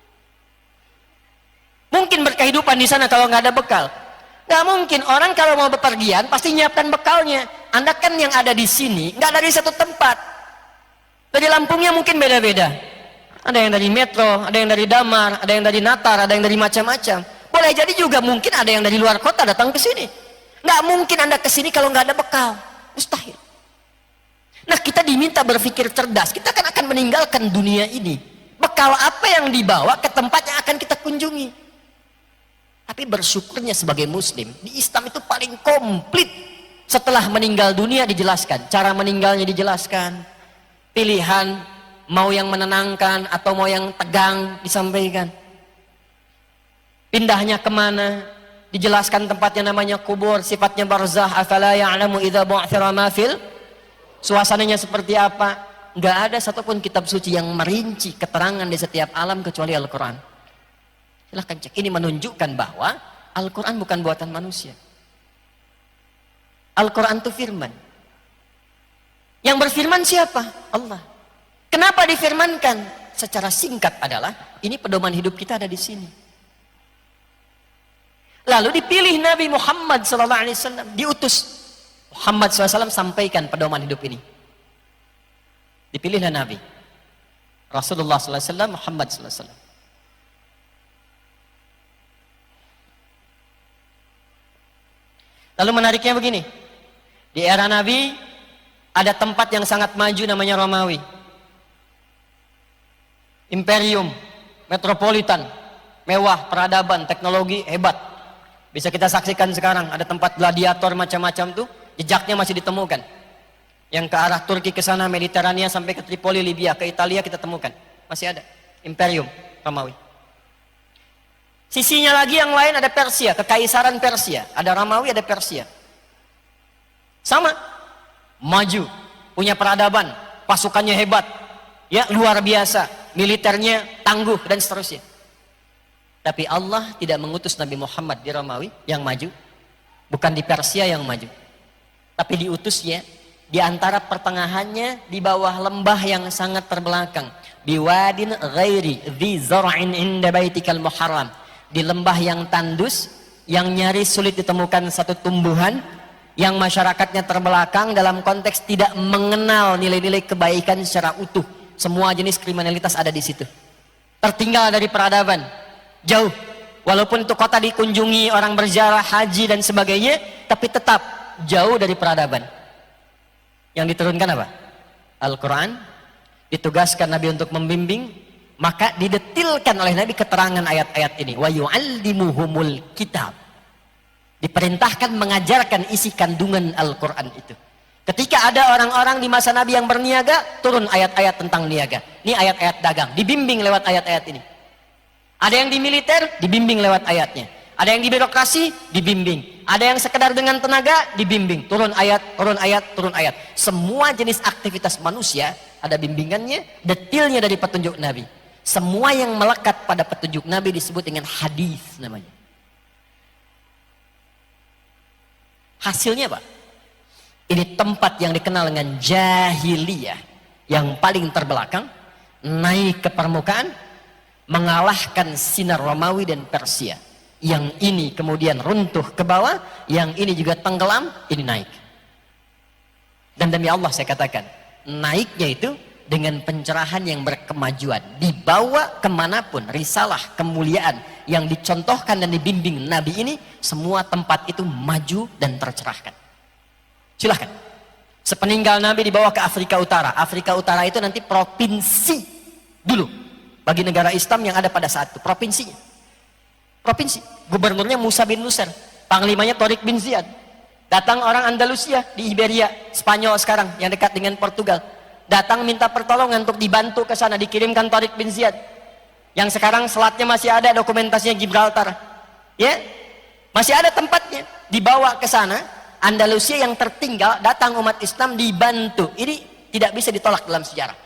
A: Mungkin berkehidupan di sana kalau nggak ada bekal? Nggak mungkin. Orang kalau mau bepergian pasti nyiapkan bekalnya. Anda kan yang ada di sini nggak dari satu tempat. Dari Lampungnya mungkin beda-beda. Ada yang dari Metro, ada yang dari Damar, ada yang dari Natar, ada yang dari macam-macam. Boleh jadi juga mungkin ada yang dari luar kota datang ke sini. Nggak mungkin Anda ke sini kalau nggak ada bekal. Mustahil. Nah, kita diminta berpikir cerdas. Kita kan akan meninggalkan dunia ini. Bekal apa yang dibawa ke tempat yang akan kita kunjungi? Tapi bersyukurnya sebagai muslim, di Islam itu paling komplit. Setelah meninggal dunia dijelaskan. Cara meninggalnya dijelaskan. Pilihan mau yang menenangkan atau mau yang tegang disampaikan. Pindahnya kemana dijelaskan, tempatnya namanya kubur, sifatnya barzah. Afala ya'lamu idza bu'thira ma fil, suasananya seperti apa. Nggak ada satupun kitab suci yang merinci keterangan di setiap alam kecuali Al-Quran. Silahkan cek. Ini menunjukkan bahwa Al-Quran bukan buatan manusia. Al-Quran itu firman. Yang berfirman siapa? Allah. Kenapa difirmankan? Secara singkat adalah, ini pedoman hidup kita ada di sini. Lalu dipilih Nabi Muhammad SAW, diutus Muhammad SAW sampaikan pedoman hidup ini. Dipilihlah Nabi Rasulullah SAW, Muhammad SAW. Lalu menariknya begini, di era Nabi ada tempat yang sangat maju namanya Romawi. Imperium, metropolitan, mewah, peradaban, teknologi hebat. Bisa kita saksikan sekarang, ada tempat gladiator macam-macam tuh, jejaknya masih ditemukan. Yang ke arah Turki ke sana, Mediterania sampai ke Tripoli, Libya, ke Italia kita temukan. Masih ada Imperium Romawi. Sisinya lagi yang lain ada Persia, kekaisaran Persia. Ada Romawi, ada Persia. Sama, maju, punya peradaban, pasukannya hebat, ya luar biasa, militernya tangguh dan seterusnya. Tapi Allah tidak mengutus Nabi Muhammad di Romawi yang maju, bukan di Persia yang maju, tapi diutusnya di antara pertengahannya, di bawah lembah yang sangat terbelakang, biwadin ghairi dzi zar'in inda baitikal muharram, di lembah yang tandus, yang nyaris sulit ditemukan satu tumbuhan, yang masyarakatnya terbelakang dalam konteks tidak mengenal nilai-nilai kebaikan secara utuh. Semua jenis kriminalitas ada di situ. Tertinggal dari peradaban, jauh. Walaupun itu kota dikunjungi orang berziarah, haji dan sebagainya, tapi tetap jauh dari peradaban. Yang diturunkan apa? Al-Quran. Ditugaskan Nabi untuk membimbing, maka didetilkan oleh Nabi keterangan ayat-ayat ini. Wa yu'allimuhumul kitab. Diperintahkan mengajarkan isi kandungan Al-Quran itu. Ketika ada orang-orang di masa Nabi yang berniaga, turun ayat-ayat tentang niaga. Ini ayat-ayat dagang, dibimbing lewat ayat-ayat ini. Ada yang di militer, dibimbing lewat ayatnya. Ada yang di birokrasi, dibimbing. Ada yang sekedar dengan tenaga, dibimbing. Turun ayat, turun ayat, turun ayat. Semua jenis aktivitas manusia ada bimbingannya, detilnya dari petunjuk Nabi. Semua yang melekat pada petunjuk Nabi disebut dengan hadis namanya. Hasilnya apa? Ini tempat yang dikenal dengan jahiliyah, yang paling terbelakang, naik ke permukaan, mengalahkan sinar Romawi dan Persia. Yang ini kemudian runtuh ke bawah, yang ini juga tenggelam, ini naik. Dan demi Allah saya katakan, naiknya itu dengan pencerahan yang berkemajuan. Dibawa kemanapun risalah kemuliaan yang dicontohkan dan dibimbing Nabi ini, semua tempat itu maju dan tercerahkan. Silahkan. Sepeninggal Nabi dibawa ke Afrika Utara. Afrika Utara itu nanti provinsi dulu bagi negara Islam yang ada pada saat itu. Provinsinya. Provinsi. Gubernurnya Musa bin Nusayr. Panglimanya Tariq bin Ziyad. Datang orang Andalusia di Iberia, Spanyol sekarang yang dekat dengan Portugal. Datang minta pertolongan untuk dibantu ke sana, dikirimkan Tariq bin Ziyad. Yang sekarang selatnya masih ada, dokumentasinya Gibraltar. Ya? Masih ada tempatnya. Dibawa ke sana, Andalusia yang tertinggal, datang umat Islam dibantu. Ini tidak bisa ditolak dalam sejarah.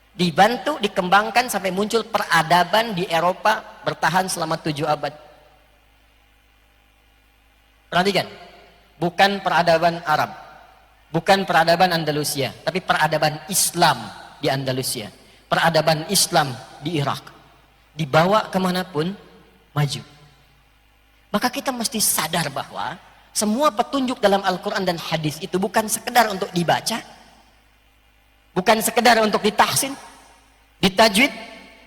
A: Dibantu, dikembangkan sampai muncul peradaban di Eropa bertahan selama 7 abad. Perhatikan, bukan peradaban Arab, bukan peradaban Andalusia, tapi peradaban Islam di Andalusia, peradaban Islam di Irak. Dibawa kemanapun, maju. Maka kita mesti sadar bahwa semua petunjuk dalam Al-Quran dan hadis itu bukan sekedar untuk dibaca, bukan sekedar untuk ditahsin, ditajwid,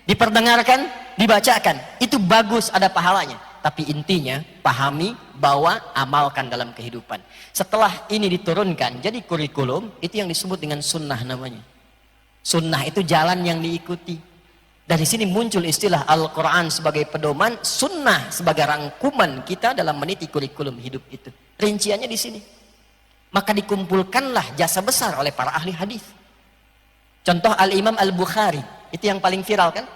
A: diperdengarkan, dibacakan. Itu bagus, ada pahalanya. Tapi intinya, pahami, bawa, amalkan dalam kehidupan. Setelah ini diturunkan, jadi kurikulum, itu yang disebut dengan sunnah namanya. Sunnah itu jalan yang diikuti. Dari sini muncul istilah Al-Quran sebagai pedoman, sunnah sebagai rangkuman kita dalam meniti kurikulum hidup itu. Rinciannya di sini. Maka dikumpulkanlah jasa besar oleh para ahli hadis. Contoh Al-Imam Al-Bukhari, itu yang paling viral kan?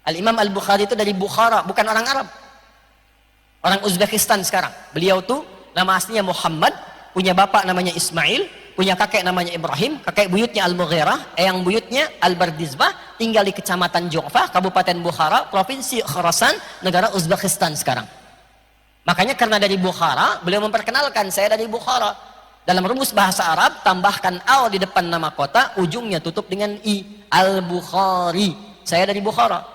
A: Al-Imam Al-Bukhari itu dari Bukhara, bukan orang Arab. Orang Uzbekistan sekarang. Beliau tuh nama aslinya Muhammad, punya bapak namanya Ismail, punya kakek namanya Ibrahim, kakek buyutnya Al-Mughirah, eyang buyutnya Al-Bardizbah, tinggal di kecamatan Ju'fah, Kabupaten Bukhara, Provinsi Khorasan, negara Uzbekistan sekarang. Makanya karena dari Bukhara, beliau memperkenalkan, saya dari Bukhara. Dalam rumus bahasa Arab, tambahkan al di depan nama kota, ujungnya tutup dengan i. Al-Bukhari. Saya dari Bukhara.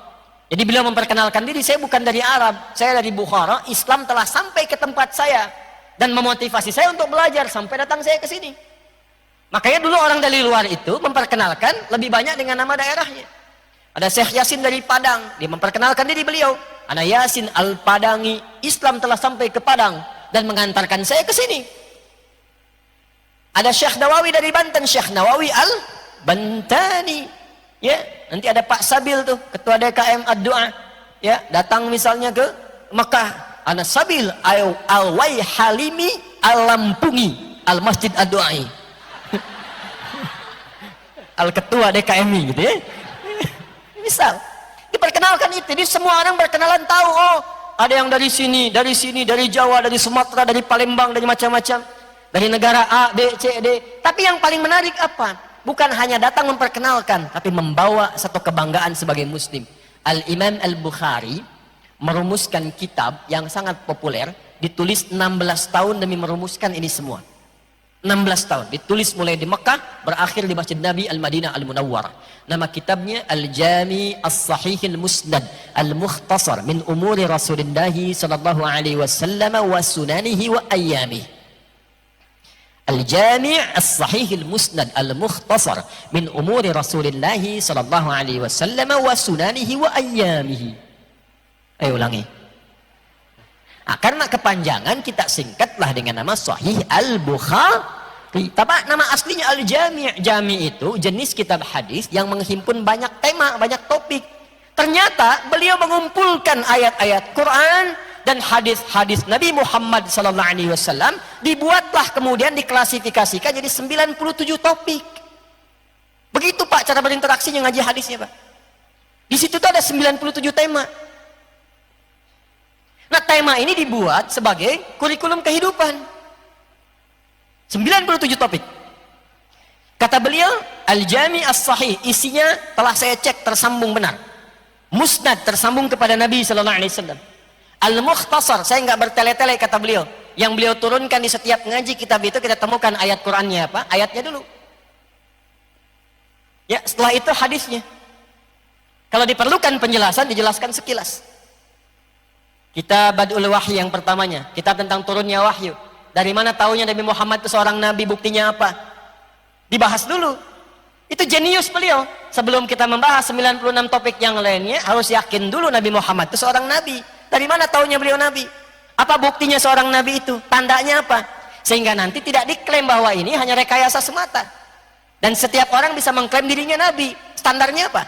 A: Jadi beliau memperkenalkan diri, saya bukan dari Arab, saya dari Bukhara. Islam telah sampai ke tempat saya dan memotivasi saya untuk belajar sampai datang saya ke sini. Makanya dulu orang dari luar itu memperkenalkan lebih banyak dengan nama daerahnya. Ada Syekh Yasin dari Padang, dia memperkenalkan diri beliau. Ana Yasin Al-Padangi, Islam telah sampai ke Padang dan mengantarkan saya ke sini. Ada Syekh Nawawi dari Banten, Syekh Nawawi Al-Bantani. Ya, nanti ada Pak Sabil tuh, ketua DKM Ad-Du'a. Ya, datang misalnya ke Mekah, ana Sabil Al-Waihalimi Al-Lampungi Al-Masjid Ad-Du'ai. Al-Ketua DKMI gitu ya. Misal, diperkenalkan itu, jadi semua orang berkenalan tahu, oh, ada yang dari sini, dari Jawa, dari Sumatera, dari Palembang, dari macam-macam. Dari negara A, B, C, D. Tapi yang paling menarik apa? Bukan hanya datang memperkenalkan, tapi membawa satu kebanggaan sebagai muslim. Al-Imam Al-Bukhari merumuskan kitab yang sangat populer, ditulis 16 tahun demi merumuskan ini semua. 16 tahun, ditulis mulai di Mekah, berakhir di Masjid Nabi Al-Madinah Al-Munawwarah. Nama kitabnya Al-Jami As-Sahih Al-Musnad Al-Mukhtasar min umuri Rasulullah sallallahu alaihi wasallam wa sunanihi wa ayyamihi. Al-Jami' As-Sahih Al-Musnad Al-Mukhtasar min umuri Rasulullah sallallahu alaihi wasallam wa sunanihi wa ayyamihi. Ayo ulangi. Karena kepanjangan kita singkatlah dengan nama Sahih Al-Bukhari. Tapi nama aslinya Al-Jami'. Jami' itu jenis kitab hadis yang menghimpun banyak tema, banyak topik. Ternyata beliau mengumpulkan ayat-ayat Quran dan hadis-hadis Nabi Muhammad sallallahu alaihi wasallam, dibuatlah kemudian diklasifikasikan jadi 97 topik. Begitu Pak cara berinteraksinya ngaji hadisnya Pak. Di situ tuh ada 97 tema. Nah, tema ini dibuat sebagai kurikulum kehidupan. 97 topik. Kata beliau, Al-Jami As-Sahih, isinya telah saya cek tersambung benar. Musnad tersambung kepada Nabi sallallahu alaihi wasallam. Al-Mukhtasar, saya nggak bertele-tele kata beliau. Yang beliau turunkan di setiap ngaji kitab itu kita temukan ayat Qur'annya apa? Ayatnya dulu. Ya, setelah itu hadisnya. Kalau diperlukan penjelasan, dijelaskan sekilas. Kitab Badul Wahyi yang pertamanya, kitab tentang turunnya wahyu. Dari mana taunya Nabi Muhammad itu seorang nabi, buktinya apa? Dibahas dulu. Itu jenius beliau. Sebelum kita membahas 96 topik yang lainnya, harus yakin dulu Nabi Muhammad itu seorang nabi. Dari mana taunya beliau nabi? Apa buktinya seorang nabi itu? Tandanya apa? Sehingga nanti tidak diklaim bahwa ini hanya rekayasa semata. Dan setiap orang bisa mengklaim dirinya nabi. Standarnya apa?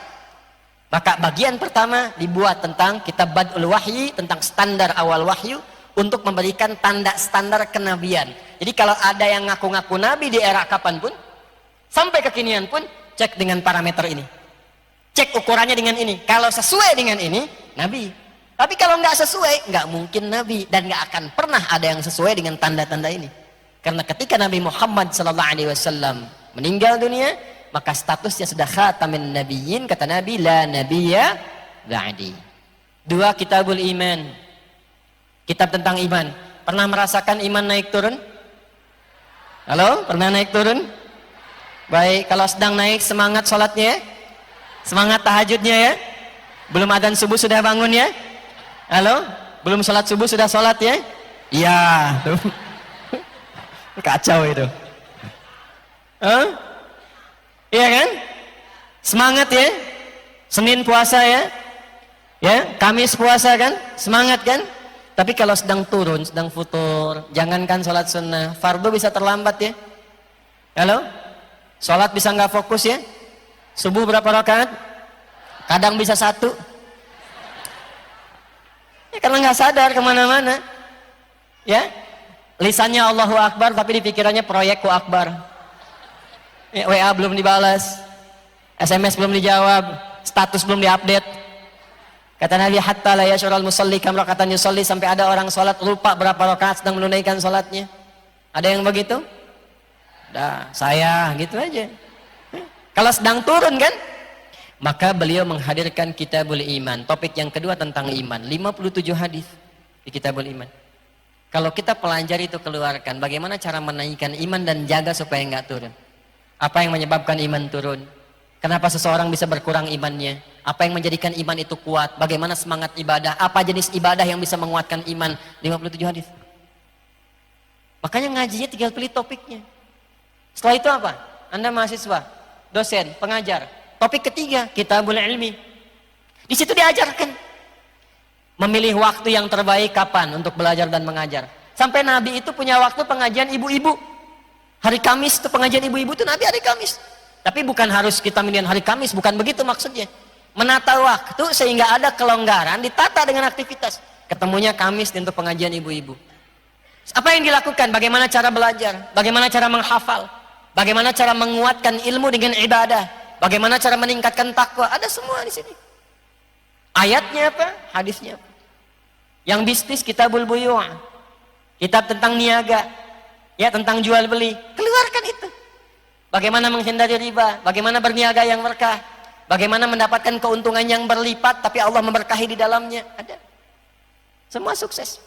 A: Maka bagian pertama dibuat tentang kitab Badul Wahyi, tentang standar awal wahyu, untuk memberikan tanda standar kenabian. Jadi kalau ada yang ngaku-ngaku nabi di era kapanpun, sampai kekinian pun, cek dengan parameter ini. Cek ukurannya dengan ini. Kalau sesuai dengan ini, nabi. Tapi kalau nggak sesuai, nggak mungkin nabi. Dan nggak akan pernah ada yang sesuai dengan tanda-tanda ini. Karena ketika Nabi Muhammad SAW meninggal dunia, maka statusnya sudah khatamin nabiyyin, kata Nabi, la nabiyya ba'di. 2, kitabul iman. Kitab tentang iman. Pernah merasakan iman naik turun? Halo? Pernah naik turun? Baik, kalau sedang naik, semangat sholatnya ya? Semangat tahajudnya ya? Belum adzan subuh sudah bangun ya? Halo? Belum sholat subuh sudah sholat ya? Iya. Kacau itu. Iya kan? Semangat ya? Senin puasa ya? Ya, Kamis puasa kan? Semangat kan? Tapi kalau sedang turun, sedang futur, jangankan sholat sunnah, fardu bisa terlambat ya? Halo? Sholat bisa nggak fokus ya? Subuh berapa rakaat? Kadang bisa 1. Ya, karena nggak sadar kemana-mana. Ya? Lisannya Allahu Akbar, tapi di pikirannya proyekku Akbar. Ya, WA belum dibalas, SMS belum dijawab, status belum diupdate. Kata Nabi, hatta la yash'ural musalli kam rakatan yusalli, sampai ada orang sholat lupa berapa rakaat sedang menunaikan sholatnya. Ada yang begitu? Dah, saya gitu aja. Kalau sedang turun kan? Maka beliau menghadirkan Kitabul Iman. Topik yang kedua tentang iman, 57 hadis di Kitabul Iman. Kalau kita pelajari itu, keluarkan bagaimana cara menaikkan iman dan jaga supaya nggak turun. Apa yang menyebabkan iman turun? Kenapa seseorang bisa berkurang imannya? Apa yang menjadikan iman itu kuat? Bagaimana semangat ibadah? Apa jenis ibadah yang bisa menguatkan iman? 57 hadis. Makanya ngajinya tinggal pilih topiknya. Setelah itu apa? Anda mahasiswa, dosen, pengajar. Topik ketiga, Kitabul Ilmi. Di situ diajarkan memilih waktu yang terbaik kapan untuk belajar dan mengajar. Sampai Nabi itu punya waktu pengajian ibu-ibu. Hari Kamis itu pengajian ibu-ibu itu Nabi hari Kamis. Tapi bukan harus kita milih hari Kamis, bukan begitu maksudnya. Menata waktu sehingga ada kelonggaran, ditata dengan aktivitas. Ketemunya Kamis untuk pengajian ibu-ibu. Apa yang dilakukan? Bagaimana cara belajar? Bagaimana cara menghafal? Bagaimana cara menguatkan ilmu dengan ibadah? Bagaimana cara meningkatkan takwa? Ada semua di sini. Ayatnya apa? Hadisnya apa? Yang bisnis, Kitabul Buyu'. Kitab tentang niaga. Ya, tentang jual beli, keluarkan itu. Bagaimana menghindari riba, bagaimana berniaga yang berkah, bagaimana mendapatkan keuntungan yang berlipat tapi Allah memberkahi di dalamnya. Ada. Semua sukses.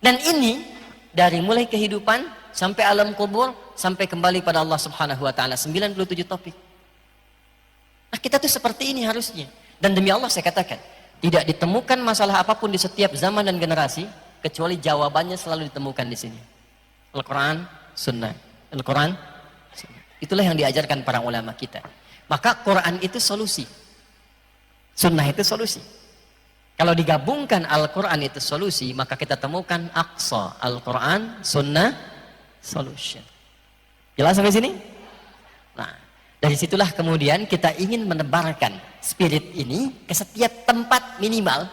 A: Dan ini dari mulai kehidupan sampai alam kubur, sampai kembali pada Allah Subhanahu wa taala, 97 topik. Nah, kita tuh seperti ini harusnya. Dan demi Allah saya katakan, tidak ditemukan masalah apapun di setiap zaman dan generasi kecuali jawabannya selalu ditemukan di sini. Al-Quran, Sunnah. Al-Quran, Sunnah. Itulah yang diajarkan para ulama kita. Maka Quran itu solusi, Sunnah itu solusi. Kalau digabungkan Al-Quran itu solusi, maka kita temukan Aqsa, Al-Quran, Sunnah, solution. Jelas sampai sini? Nah, dari situlah kemudian kita ingin menebarkan spirit ini ke setiap tempat minimal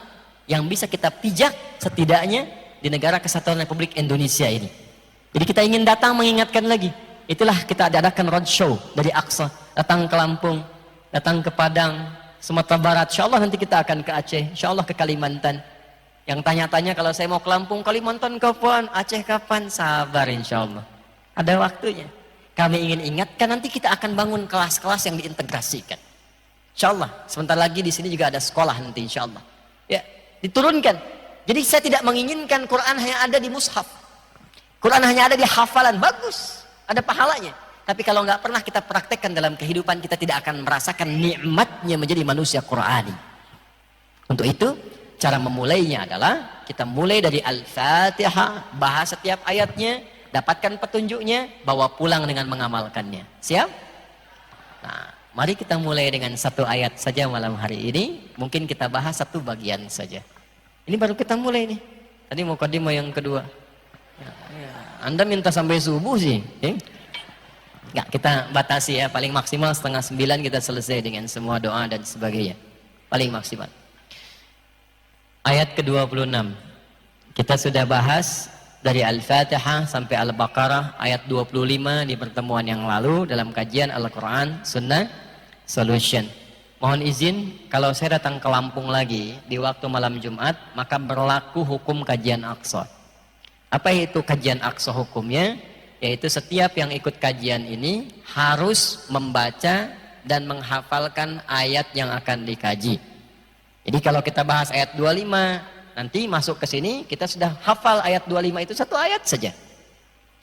A: yang bisa kita pijak setidaknya di negara Kesatuan Republik Indonesia ini. Jadi kita ingin datang mengingatkan lagi. Itulah kita adakan roadshow dari Aqsa, datang ke Lampung, datang ke Padang, Sumatera Barat. Insya Allah nanti kita akan ke Aceh, insya Allah ke Kalimantan. Yang tanya-tanya kalau saya mau ke Lampung, Kalimantan kapan? Aceh kapan? Sabar insya Allah. Ada waktunya. Kami ingin ingatkan, nanti kita akan bangun kelas-kelas yang diintegrasikan. Insya Allah. Sebentar lagi di sini juga ada sekolah nanti insya Allah. Ya, diturunkan. Jadi saya tidak menginginkan Quran hanya ada di mushaf. Quran hanya ada di hafalan, bagus, ada pahalanya. Tapi kalau nggak pernah kita praktekkan dalam kehidupan, kita tidak akan merasakan nikmatnya menjadi manusia Qurani. Untuk itu, cara memulainya adalah kita mulai dari Al-Fatihah, bahas setiap ayatnya, dapatkan petunjuknya, bawa pulang dengan mengamalkannya. Siap? Nah, mari kita mulai dengan satu ayat saja malam hari ini. Mungkin kita bahas satu bagian saja. Ini baru kita mulai nih. Tadi mau mukadimah yang kedua. Anda minta sampai subuh sih. Nggak, kita batasi ya. Paling maksimal 8:30 kita selesai dengan semua doa dan sebagainya. Paling maksimal. Ayat ke-26. Kita sudah bahas dari Al-Fatihah sampai Al-Baqarah ayat 25 di pertemuan yang lalu dalam kajian Al-Quran Sunnah Solution. Mohon izin, kalau saya datang ke Lampung lagi di waktu malam Jumat, maka berlaku hukum kajian Aqsa. Apa itu kajian Aqsa hukumnya? Yaitu setiap yang ikut kajian ini harus membaca dan menghafalkan ayat yang akan dikaji. Jadi kalau kita bahas ayat 25, nanti masuk ke sini kita sudah hafal ayat 25 itu satu ayat saja.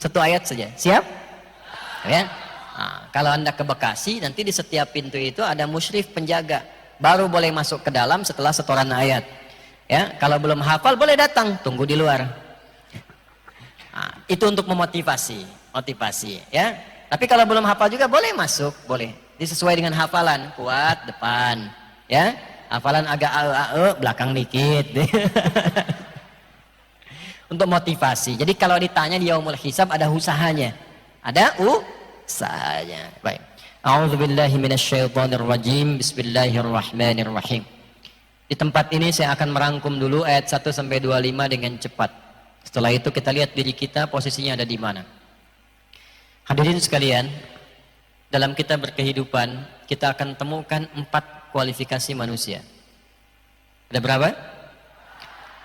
A: Satu ayat saja. Siap? Ya. Nah, kalau Anda ke Bekasi, nanti di setiap pintu itu ada musyrif penjaga. Baru boleh masuk ke dalam setelah setoran ayat. Ya, kalau belum hafal boleh datang, tunggu di luar. Nah, itu untuk memotivasi, ya. Tapi kalau belum hafal juga boleh masuk, boleh. Disesuai dengan hafalan, kuat depan, ya. Hafalan agak belakang dikit. Untuk motivasi. Jadi kalau ditanya di yaumul hisab ada usahanya. Ada usahanya. Baik. A'udzubillahi minasyaitonirrajim. Bismillahirrahmanirrahim. Di tempat ini saya akan merangkum dulu ayat 1 sampai 25 dengan cepat. Setelah itu kita lihat diri kita posisinya ada di mana. Hadirin sekalian, dalam kita berkehidupan kita akan temukan 4 kualifikasi manusia. Ada berapa?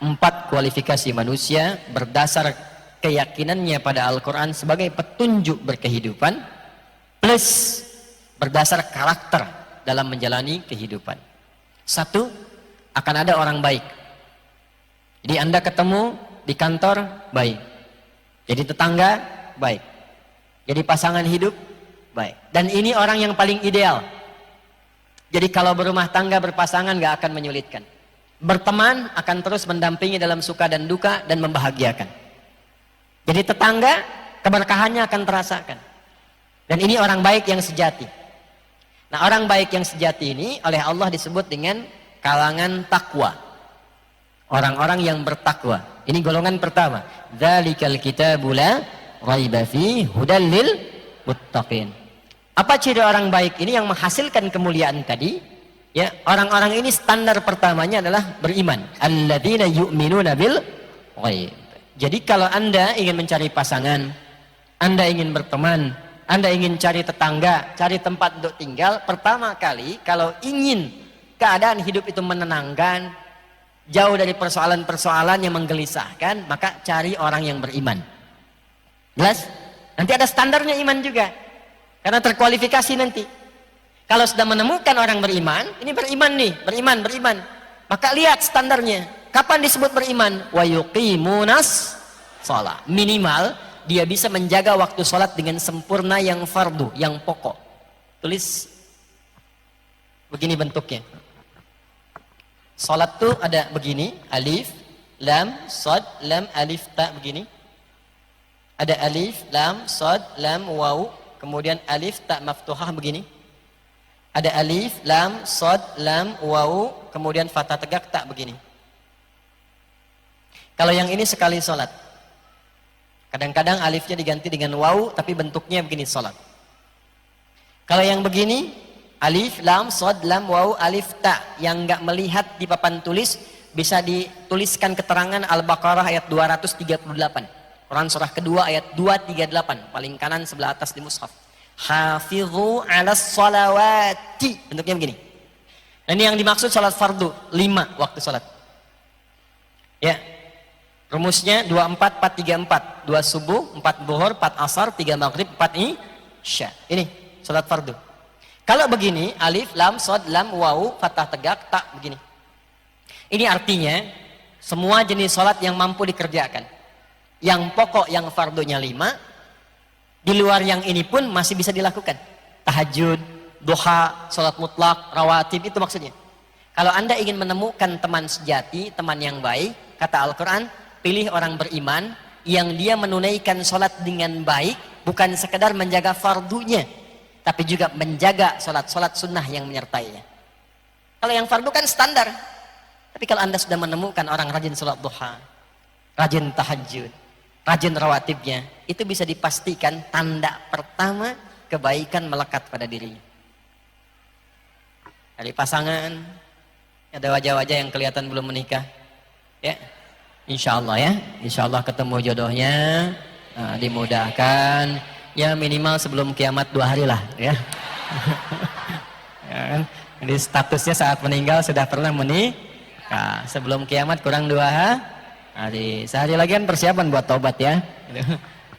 A: 4 kualifikasi manusia berdasar keyakinannya pada Al-Quran sebagai petunjuk berkehidupan, plus berdasar karakter dalam menjalani kehidupan. 1, akan ada orang baik. Jadi Anda ketemu di kantor, baik. Jadi tetangga, baik. Jadi pasangan hidup, baik. Dan ini orang yang paling ideal. Jadi kalau berumah tangga berpasangan gak akan menyulitkan. Berteman akan terus mendampingi dalam suka dan duka dan membahagiakan. Jadi tetangga keberkahannya akan terasakan. Dan ini orang baik yang sejati. Nah, orang baik yang sejati ini oleh Allah disebut dengan kalangan takwa. Orang-orang yang bertakwa. Ini golongan pertama. Dzalikal kitabu la raiba fihi hudal lil muttaqin. Apa ciri orang baik ini yang menghasilkan kemuliaan tadi? Ya, orang-orang ini standar pertamanya adalah beriman. Alladzina yu'minuna bil ghaib. Jadi kalau Anda ingin mencari pasangan, Anda ingin berteman, Anda ingin cari tetangga, cari tempat untuk tinggal, pertama kali kalau ingin keadaan hidup itu menenangkan, jauh dari persoalan-persoalan yang menggelisahkan, maka cari orang yang beriman. Jelas? Nanti ada standarnya iman juga. Karena terkualifikasi nanti. Kalau sudah menemukan orang beriman, ini beriman nih, beriman. Maka lihat standarnya. Kapan disebut beriman? Wa yuqimunas shalah. Minimal dia bisa menjaga waktu sholat dengan sempurna yang fardu, yang pokok. Tulis begini bentuknya. Sholat tuh ada begini, alif, lam, shad, lam, alif, ta begini. Ada alif, lam, shad, lam, waw, kemudian alif, ta maftuhah begini. Ada alif, lam, shad, lam, waw, kemudian fathah tegak, ta begini. Kalau yang ini sekali sholat. Kadang-kadang alifnya diganti dengan waw, tapi bentuknya begini sholat. Kalau yang begini, alif, lam, shad, lam, waw, alif, ta, yang nggak melihat di papan tulis bisa dituliskan keterangan Al-Baqarah ayat 238. Quran surah kedua ayat 238, paling kanan sebelah atas di mushaf. Hafidhu 'alas sholawati. Bentuknya begini. Dan yang dimaksud sholat fardu 5 waktu sholat. Ya. Rumusnya 24 4 3 4. 2 subuh, 4 zuhur, 4 asar, 3 maghrib, 4 isya. Ini sholat fardu. Kalau begini, alif, lam, shad, lam, waw, fathah tegak, ta begini. Ini artinya Semua jenis sholat yang mampu dikerjakan. Yang pokok, yang fardunya 5. Di luar yang ini pun masih bisa dilakukan. Tahajud, duha, sholat mutlak, rawatib, itu maksudnya. Kalau Anda ingin menemukan teman sejati, teman yang baik, kata Al-Quran, pilih orang beriman yang dia menunaikan sholat dengan baik, bukan sekedar menjaga fardunya, tapi juga menjaga sholat-sholat sunnah yang menyertainya. Kalau yang fardu kan standar. Tapi kalau Anda sudah menemukan orang rajin sholat duha, rajin tahajud, rajin rawatibnya, itu bisa dipastikan tanda pertama kebaikan melekat pada dirinya. Dari pasangan, ada wajah-wajah yang kelihatan belum menikah, ya, insya Allah ya, insya Allah ketemu jodohnya, dimudahkan, ya minimal sebelum kiamat 2 hari lah, ya. Ya kan? Jadi statusnya saat meninggal sudah pernah menikah, sebelum kiamat kurang 2 hari, sehari lagi kan persiapan buat tobat ya.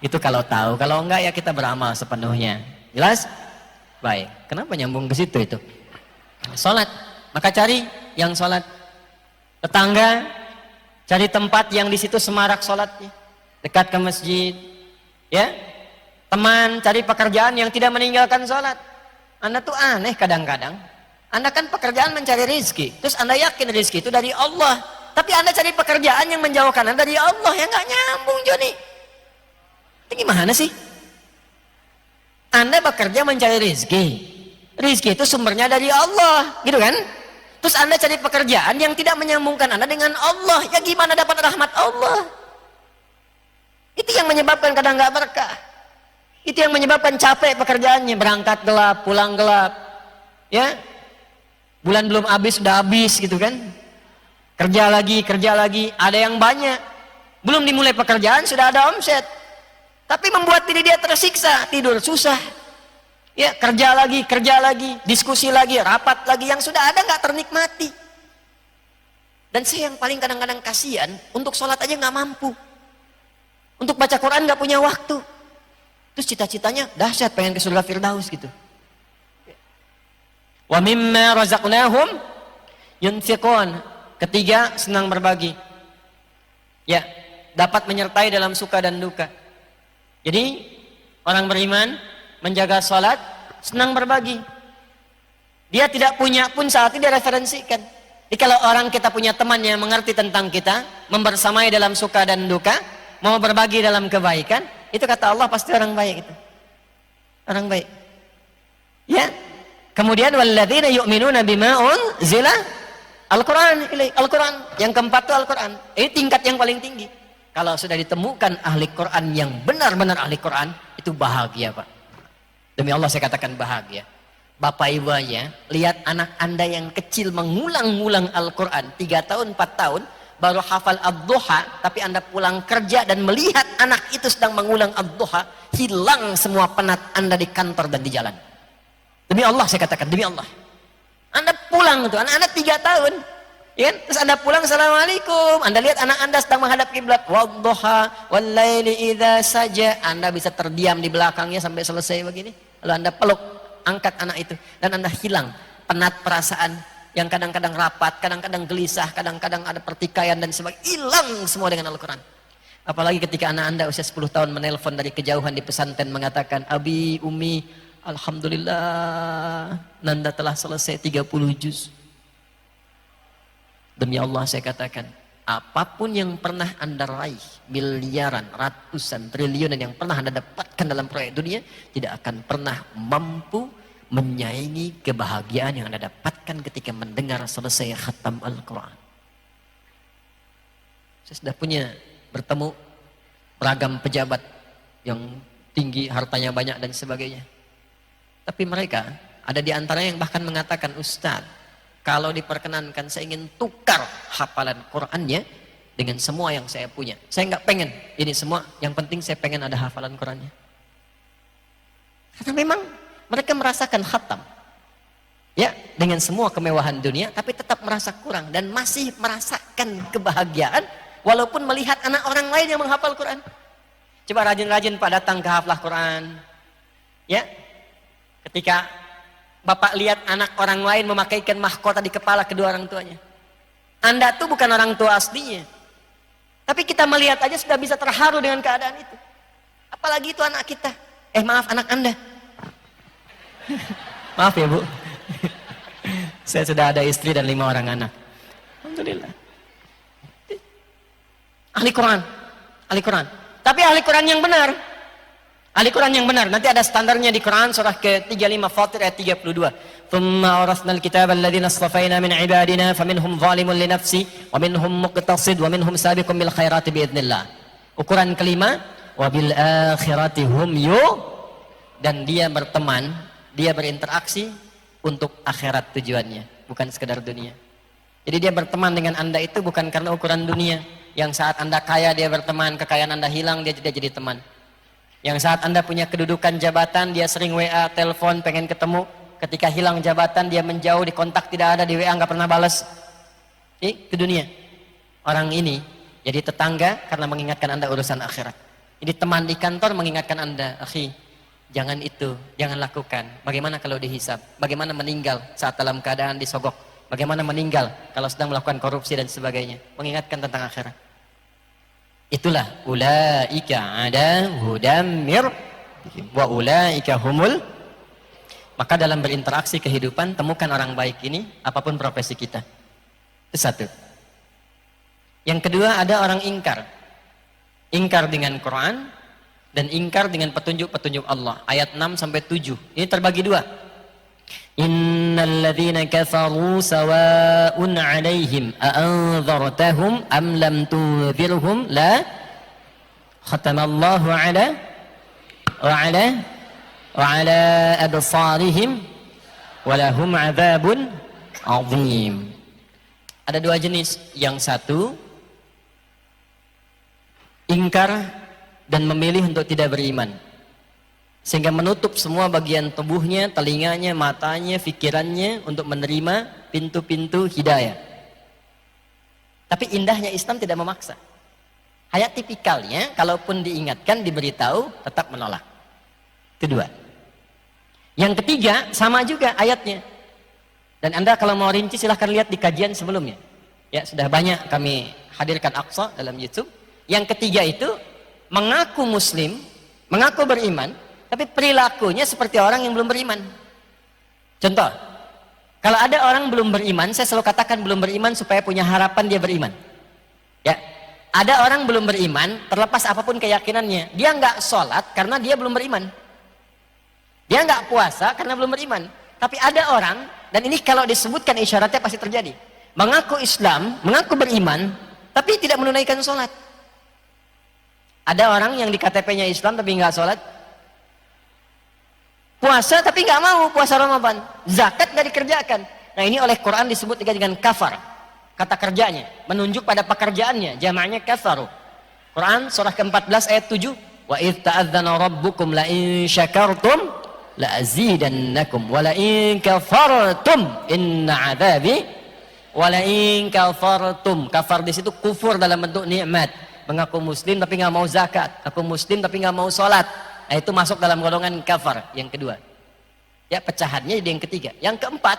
A: Itu kalau tahu, kalau enggak ya kita beramal sepenuhnya. Jelas? Baik. Kenapa nyambung ke situ itu? Sholat, maka cari yang sholat. Tetangga, cari tempat yang di situ semarak sholatnya, dekat ke masjid, ya. Teman, cari pekerjaan yang tidak meninggalkan sholat. Anda tuh aneh kadang-kadang. Anda kan pekerjaan mencari rizki, terus Anda yakin rizki itu dari Allah, tapi Anda cari pekerjaan yang menjauhkan Anda dari Allah, ya nggak nyambung, Joni. Itu gimana sih? Anda bekerja mencari rizki, rizki itu sumbernya dari Allah, gitu kan? Terus Anda cari pekerjaan yang tidak menyambungkan Anda dengan Allah, ya gimana dapat rahmat Allah? Itu yang menyebabkan kadang nggak berkah. Itu yang menyebabkan capek pekerjaannya, berangkat gelap, pulang gelap, ya. Bulan belum habis sudah habis gitu kan. Kerja lagi, ada yang banyak. Belum dimulai pekerjaan sudah ada omset. Tapi membuat diri dia tersiksa, tidur susah. Ya, kerja lagi, diskusi lagi, rapat lagi, yang sudah ada nggak ternikmati. Dan saya yang paling kadang-kadang kasihan, untuk sholat aja nggak mampu. Untuk baca Quran nggak punya waktu. Terus cita-citanya dahsyat, pengen ke surga Firdaus gitu. Wa mimma razaqnahum yunfiqun. Ketiga, senang berbagi. Ya, dapat menyertai dalam suka dan duka. Jadi, orang beriman menjaga sholat, senang berbagi. Dia tidak punya pun saat itu dia referensikan. Jadi kalau orang kita punya teman yang mengerti tentang kita, membersamai dalam suka dan duka, mau berbagi dalam kebaikan, itu kata Allah pasti orang baik itu. Orang baik. Ya. Kemudian walladzina yu'minuna bima unzila Al-Quran, Al-Quran. Yang keempat itu Al-Quran. Ini tingkat yang paling tinggi. Kalau sudah ditemukan ahli Quran yang benar-benar ahli Quran, itu bahagia, Pak. Demi Allah saya katakan bahagia. Bapak Ibu ya, lihat anak Anda yang kecil mengulang-ulang Al-Quran 3 tahun, 4 tahun, baru hafal ad-duha, tapi Anda pulang kerja dan melihat anak itu sedang mengulang ad-duha, hilang semua penat Anda di kantor dan di jalan. Demi Allah saya katakan, demi Allah. Anda pulang itu, anak-anak 3 tahun, ya kan? Terus Anda pulang, assalamualaikum. Anda lihat anak Anda sedang menghadap kiblat, wadduha, wallaili idza saja. Anda bisa terdiam di belakangnya sampai selesai begini. Lalu Anda peluk, angkat anak itu, dan Anda hilang penat perasaan yang kadang-kadang rapat, kadang-kadang gelisah, kadang-kadang ada pertikaian dan sebagainya. Hilang semua dengan Al-Quran. Apalagi ketika anak Anda usia 10 tahun menelpon dari kejauhan di pesantren mengatakan, Abi, Umi, alhamdulillah, Nanda telah selesai 30 juz. Demi Allah saya katakan, apapun yang pernah Anda raih, miliaran, ratusan, triliunan yang pernah Anda dapatkan dalam proyek dunia, tidak akan pernah mampu menyaingi kebahagiaan yang Anda dapatkan ketika mendengar selesai khatam Al-Quran. Saya sudah bertemu beragam pejabat yang tinggi, hartanya banyak dan sebagainya. Tapi mereka, ada di antaranya yang bahkan mengatakan, Ustaz, kalau diperkenankan saya ingin tukar hafalan Qurannya dengan semua yang saya punya. Saya nggak pengen ini semua, yang penting saya pengen ada hafalan Qurannya. Karena memang mereka merasakan khatam, ya, dengan semua kemewahan dunia, tapi tetap merasa kurang dan masih merasakan kebahagiaan walaupun melihat anak orang lain yang menghafal Quran. Coba rajin-rajin Pak datang ke haflah Quran, ya. Ketika Bapak lihat anak orang lain memakaikan mahkota di kepala kedua orang tuanya, Anda tuh bukan orang tua aslinya, Tapi kita melihat aja sudah bisa terharu dengan keadaan itu. Apalagi itu anak kita. Maaf, anak Anda. Maaf ya Bu. Saya sudah ada istri dan 5 orang anak. Alhamdulillah. Ahli Quran. Ahli Quran. Tapi ahli Quran yang benar. Ahli Quran yang benar. Nanti ada standarnya di Quran surah ke-35 Fatir ayat 32. Thumma awrasnal kitaba alladhina astafaina min ibadina faminhum zalimun li nafsi wa minhum muqtasid wa minhum sabiqun bil khairati biidznillah. Ukuran kelima, wa bil akhirati hum dan dia berteman, dia berinteraksi untuk akhirat tujuannya, bukan sekedar dunia. Jadi dia berteman dengan Anda itu bukan karena ukuran dunia. Yang saat Anda kaya dia berteman, kekayaan Anda hilang dia jadi teman. Yang saat Anda punya kedudukan jabatan, dia sering WA, telepon, pengen ketemu. Ketika hilang jabatan, dia menjauh, di kontak tidak ada, di WA nggak pernah balas. Itu dunia. Orang ini jadi tetangga karena mengingatkan Anda urusan akhirat. Jadi teman di kantor mengingatkan Anda, akhi, jangan itu, jangan lakukan. Bagaimana kalau dihisab? Bagaimana meninggal saat dalam keadaan disogok? Bagaimana meninggal kalau sedang melakukan korupsi dan sebagainya? Mengingatkan tentang akhirat. Itulah ulaika ada hudamir wa ulaika humul. Maka dalam berinteraksi kehidupan temukan orang baik ini apapun profesi kita. Itu satu. Yang kedua ada orang ingkar. Ingkar dengan Quran dan ingkar dengan petunjuk-petunjuk Allah. Ayat 6 sampai 7. Ini terbagi dua. Innal ladzina kafaru sawa'un 'alaihim a'anzartahum am lam tunzirhum la khatamallahu 'ala absarihim wa lahum 'adzabun 'adzim. Ada dua jenis. Yang satu ingkar dan memilih untuk tidak beriman, sehingga menutup semua bagian tubuhnya, telinganya, matanya, pikirannya untuk menerima pintu-pintu hidayah. Tapi indahnya Islam tidak memaksa. Hanya tipikalnya, kalaupun diingatkan, diberitahu, tetap menolak. Kedua. Yang ketiga, sama juga ayatnya. Dan Anda kalau mau rinci silahkan lihat di kajian sebelumnya. Ya, sudah banyak kami hadirkan Aqsa dalam YouTube. Yang ketiga itu, mengaku muslim, mengaku beriman, tapi perilakunya seperti orang yang belum beriman. Contoh, kalau ada orang belum beriman, saya selalu katakan belum beriman supaya punya harapan dia beriman. Ya, ada orang belum beriman, terlepas apapun keyakinannya, dia nggak sholat karena dia belum beriman. Dia nggak puasa karena belum beriman. Tapi ada orang, dan ini kalau disebutkan isyaratnya pasti terjadi, mengaku Islam, mengaku beriman, tapi tidak menunaikan sholat. Ada orang yang di KTP-nya Islam tapi nggak sholat. Puasa tapi nggak mau puasa Ramadan, zakat nggak dikerjakan. Nah ini oleh Quran disebut dengan kafar, kata kerjanya, menunjuk pada pekerjaannya, jamaknya kafaru. Quran surah ke-14 ayat 7, wa idh ta'adzana rabbukum la in syakartum la azidannakum wa la in kafartum inna adzabi wa la in kafartum. Kafar di situ kufur dalam bentuk nikmat, mengaku muslim tapi nggak mau zakat, aku muslim tapi nggak mau sholat. Nah itu masuk dalam golongan kafar yang kedua. Ya, pecahannya jadi yang ketiga. Yang keempat,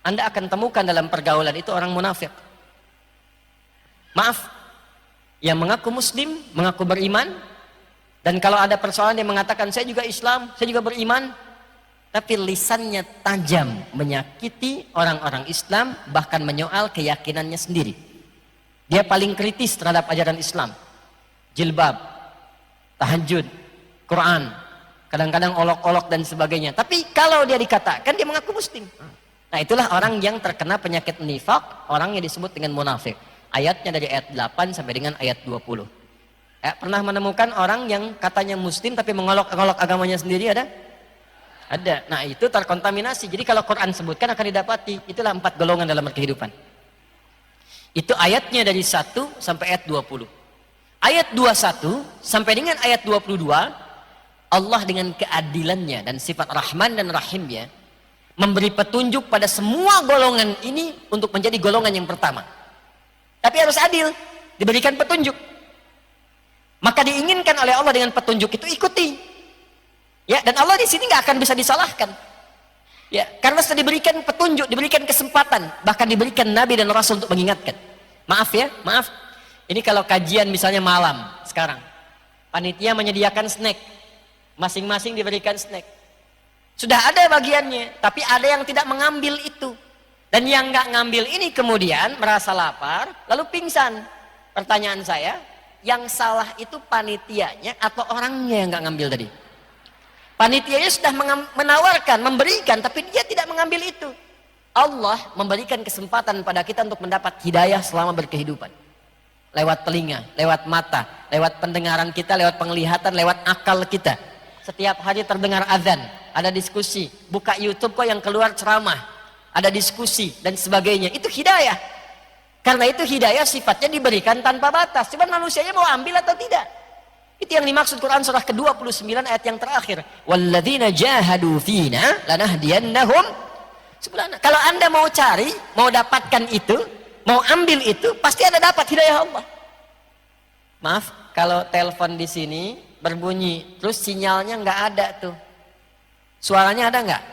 A: Anda akan temukan dalam pergaulan itu orang munafik. Maaf, yang mengaku muslim, mengaku beriman, dan kalau ada persoalan dia mengatakan saya juga Islam, saya juga beriman, tapi lisannya tajam menyakiti orang-orang Islam, bahkan menyoal keyakinannya sendiri. Dia paling kritis terhadap ajaran Islam. Jilbab, tahajud, Quran, kadang-kadang olok-olok dan sebagainya. Tapi kalau dia dikatakan dia mengaku muslim. Nah itulah orang yang terkena penyakit nifak, orang yang disebut dengan munafik. Ayatnya dari ayat 8 sampai dengan ayat 20. Pernah menemukan orang yang katanya muslim tapi mengolok-olok agamanya sendiri ada? Ada. Nah itu terkontaminasi. Jadi kalau Quran sebutkan akan didapati. Itulah 4 golongan dalam kehidupan. Itu ayatnya dari 1 sampai ayat 20. Ayat 21 sampai dengan ayat 22, Allah dengan keadilannya dan sifat Rahman dan Rahimnya memberi petunjuk pada semua golongan ini untuk menjadi golongan yang pertama. Tapi harus adil, diberikan petunjuk. Maka diinginkan oleh Allah dengan petunjuk itu ikuti. Ya, dan Allah di sini nggak akan bisa disalahkan. Ya, karena sudah diberikan petunjuk, diberikan kesempatan, bahkan diberikan Nabi dan Rasul untuk mengingatkan. Maaf ya, maaf. Ini kalau kajian misalnya malam sekarang, panitia menyediakan snack, masing-masing diberikan snack. Sudah ada bagiannya, tapi ada yang tidak mengambil itu. Dan yang nggak ngambil ini kemudian merasa lapar, lalu pingsan. Pertanyaan saya, yang salah itu panitianya atau orangnya yang nggak ngambil tadi? Panitianya sudah menawarkan, memberikan, tapi dia tidak mengambil itu. Allah memberikan kesempatan pada kita untuk mendapat hidayah selama berkehidupan. Lewat telinga, lewat mata, lewat pendengaran kita, lewat penglihatan, lewat akal kita. Setiap hari terdengar azan, ada diskusi, buka YouTube kok yang keluar ceramah, ada diskusi dan sebagainya. Itu hidayah. Karena itu hidayah sifatnya diberikan tanpa batas. Cuma manusianya mau ambil atau tidak. Itu yang dimaksud Quran surah ke-29 ayat yang terakhir. Walladzina jahadu fina lanahdiyannahum subulana. Kalau Anda mau cari, mau dapatkan itu, mau ambil itu, pasti Anda dapat hidayah Allah. Maaf, kalau telepon di sini berbunyi, terus sinyalnya nggak ada tuh. Suaranya ada nggak?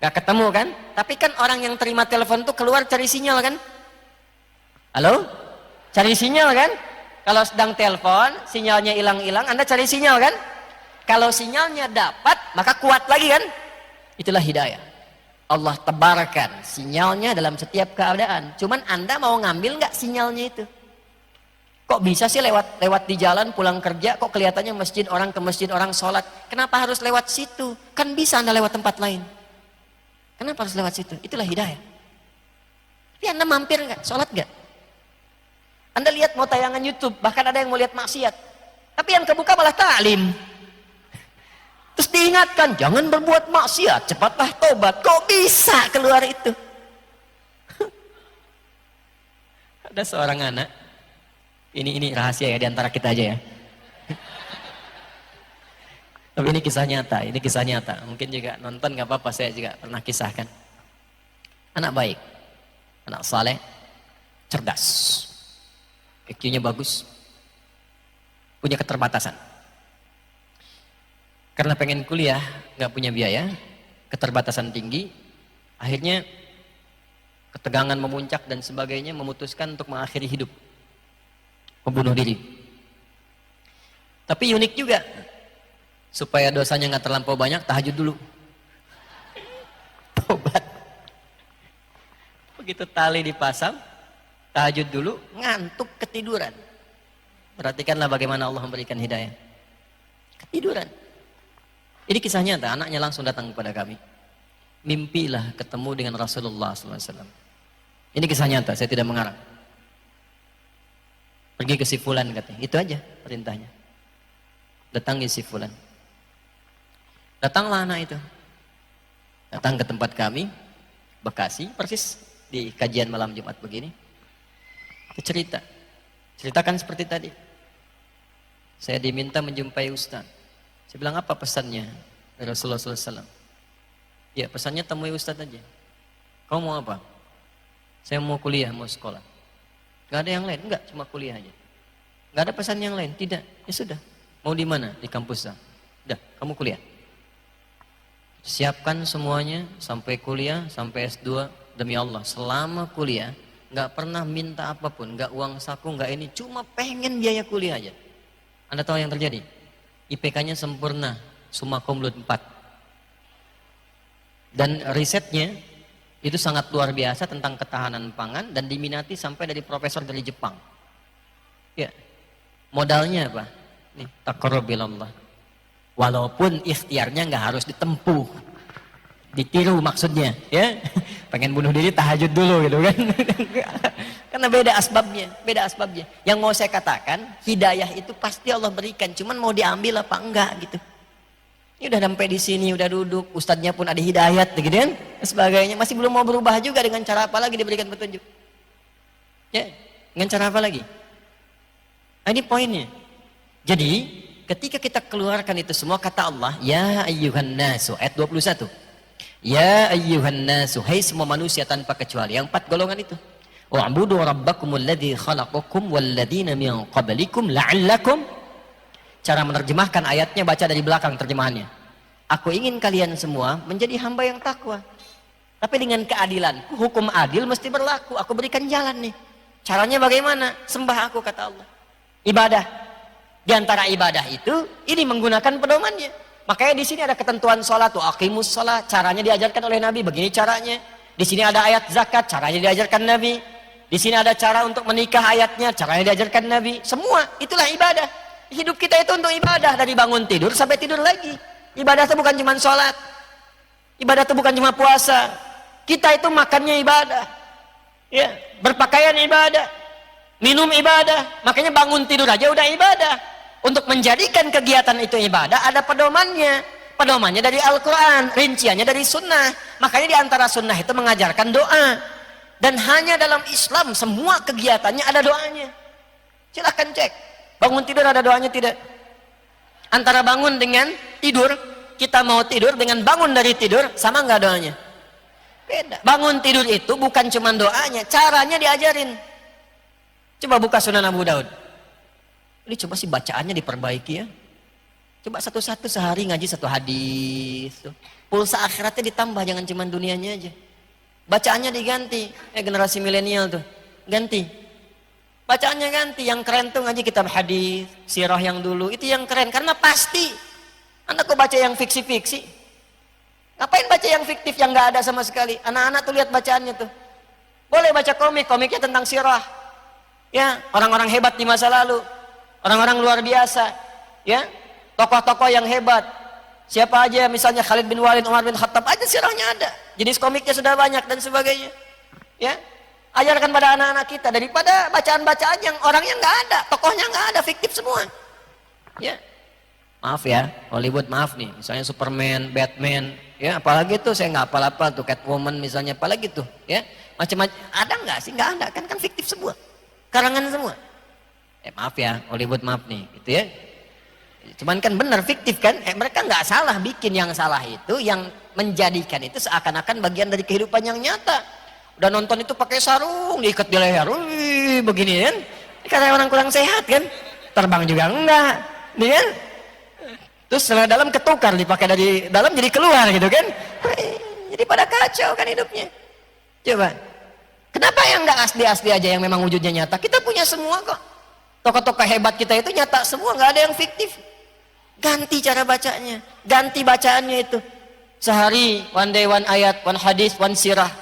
A: Nggak ketemu kan? Tapi kan orang yang terima telepon tuh keluar cari sinyal kan? Halo? Cari sinyal kan? Kalau sedang telepon, sinyalnya hilang-hilang, Anda cari sinyal kan? Kalau sinyalnya dapat, maka kuat lagi kan? Itulah hidayah. Allah tebarkan sinyalnya dalam setiap keadaan. Cuman Anda mau ngambil nggak sinyalnya itu? Kok bisa sih lewat di jalan pulang kerja, kok kelihatannya masjid orang ke masjid orang sholat? Kenapa harus lewat situ? Kan bisa Anda lewat tempat lain. Kenapa harus lewat situ? Itulah hidayah. Tapi Anda mampir nggak? Sholat nggak? Anda lihat mau tayangan YouTube, bahkan ada yang mau lihat maksiat. Tapi yang kebuka malah ta'lim. Terus diingatkan, jangan berbuat maksiat, cepatlah tobat. Kok bisa keluar itu? Ada seorang anak, ini rahasia ya di antara kita aja ya. Tapi ini kisah nyata, Mungkin juga nonton nggak apa-apa, saya juga pernah kisahkan. Anak baik, anak saleh, cerdas. IQ-nya bagus, punya keterbatasan. Karena pengen kuliah, nggak punya biaya, keterbatasan tinggi, akhirnya ketegangan memuncak dan sebagainya, memutuskan untuk mengakhiri hidup, membunuh diri. Tapi unik juga, supaya dosanya nggak terlampau banyak, tahajud dulu, tobat. Begitu tali dipasang, tahajud dulu, ngantuk ketiduran. Perhatikanlah bagaimana Allah memberikan hidayah. Ketiduran. Ini kisah nyata, anaknya langsung datang kepada kami. Mimpilah ketemu dengan Rasulullah SAW. Ini kisah nyata, saya tidak mengarang. Pergi ke si fulan katanya, itu aja perintahnya. Datangi si fulan. Datanglah anak itu. Datang ke tempat kami, Bekasi, persis di kajian malam Jumat begini. Ceritakan seperti tadi. Saya diminta menjumpai Ustaz. Saya bilang, apa pesannya dari Rasulullah SAW? Ya, pesannya temui Ustaz aja. Kau mau apa? Saya mau kuliah, mau sekolah. Gak ada yang lain? Enggak, cuma kuliah aja. Gak ada pesan yang lain? Tidak. Ya sudah. Mau di mana? Di kampus. Udah, kamu kuliah. Siapkan semuanya sampai kuliah, sampai S2. Demi Allah, selama kuliah nggak pernah minta apapun, nggak uang saku, nggak ini, cuma pengen biaya kuliah aja. Anda tahu yang terjadi? IPK-nya sempurna, summa cum laude 4. Dan risetnya itu sangat luar biasa tentang ketahanan pangan dan diminati sampai dari profesor dari Jepang. Ya, modalnya apa? Nih, taqarrub ilallah. Walaupun ikhtiarnya nggak harus ditempuh, ditiru maksudnya, ya. Pengen bunuh diri tahajud dulu gitu kan. Karena beda asbabnya. Yang mau saya katakan, hidayah itu pasti Allah berikan, cuman mau diambil apa enggak gitu. Ini udah sampai di sini, udah duduk, ustadznya pun ada hidayat gitu kan, sebagainya, masih belum mau berubah juga, dengan cara apa lagi diberikan petunjuk? Ya, dengan cara apa lagi? Nah, ini poinnya. Jadi, ketika kita keluarkan itu semua, kata Allah, ya ayyuhan nasu, ayat 21. Ya ayyuhan nasu, hai semua manusia tanpa kecuali, yang 4 golongan itu. Wa'budu rabbakumul ladzi khalaqakum walladzina min qablikum la'allakum. Cara menerjemahkan ayatnya, baca dari belakang terjemahannya. Aku ingin kalian semua menjadi hamba yang takwa. Tapi dengan keadilan, hukum adil mesti berlaku. Aku berikan jalan nih. Caranya bagaimana? Sembah aku, kata Allah. Ibadah. Di antara ibadah itu, ini menggunakan pedomannya. Makanya di sini ada ketentuan sholat, tuh aqimus sholat. Caranya diajarkan oleh Nabi, begini caranya. Di sini ada ayat zakat, caranya diajarkan Nabi. Di sini ada cara untuk menikah, ayatnya, caranya diajarkan Nabi. Semua itulah ibadah. Hidup kita itu untuk ibadah, dari bangun tidur sampai tidur lagi. Ibadah itu bukan cuma sholat. Ibadah itu bukan cuma puasa. Kita itu makannya ibadah. Ya, berpakaian ibadah, minum ibadah. Makanya bangun tidur aja udah ibadah. Untuk menjadikan kegiatan itu ibadah ada pedomannya. Pedomannya dari Al-Quran, rinciannya dari sunnah. Makanya di antara sunnah itu mengajarkan doa. Dan hanya dalam Islam semua kegiatannya ada doanya. Silahkan cek, bangun tidur ada doanya tidak? Antara bangun dengan tidur, kita mau tidur dengan bangun dari tidur, sama nggak doanya? Beda. Bangun tidur itu bukan cuma doanya, caranya diajarin. Coba buka Sunan Abu Daud. Ini coba sih bacaannya diperbaiki ya. Coba satu-satu sehari ngaji satu hadis. Pulsa akhiratnya ditambah, jangan cuma dunianya aja. Bacaannya diganti. Generasi milenial tuh ganti. Bacaannya ganti. Yang keren tuh ngaji kitab hadis, sirah yang dulu. Itu yang keren karena pasti. Anda kok baca yang fiksi-fiksi? Ngapain baca yang fiktif yang nggak ada sama sekali? Anak-anak tuh lihat bacaannya tuh. Boleh baca komik, komiknya tentang sirah. Ya, orang-orang hebat di masa lalu. Orang-orang luar biasa. Ya, tokoh-tokoh yang hebat. Siapa aja, misalnya Khalid bin Walid, Umar bin Khattab aja sirahnya ada. Jenis komiknya sudah banyak dan sebagainya. Ya, ajarkan pada anak-anak kita daripada bacaan-bacaan yang orangnya nggak ada, tokohnya nggak ada, fiktif semua. Ya, maaf ya, Hollywood maaf nih. Misalnya Superman, Batman, ya apalagi tuh saya nggak apal-apal tuh Catwoman misalnya, apalagi tuh, ya macam-macam. Ada nggak sih? Nggak ada, kan fiktif semua, karangan semua. Maaf ya, Hollywood maaf nih, gitu ya. Cuman kan benar fiktif kan? Mereka nggak salah bikin, yang salah itu yang menjadikan itu seakan-akan bagian dari kehidupan yang nyata. Udah nonton itu pakai sarung, diikat di leher, wih, begini kan? Karena orang kurang sehat kan? Terbang juga enggak, nih kan? Terus setelah dalam ketukar, dipakai dari dalam jadi keluar gitu kan? Jadi pada kacau kan hidupnya. Coba, kenapa yang nggak asli-asli aja yang memang wujudnya nyata? Kita punya semua kok. Tokoh-tokoh hebat kita itu nyata semua, nggak ada yang fiktif. Ganti cara bacanya, ganti bacaannya itu. Sehari, one day, one ayat, one hadis, one sirah.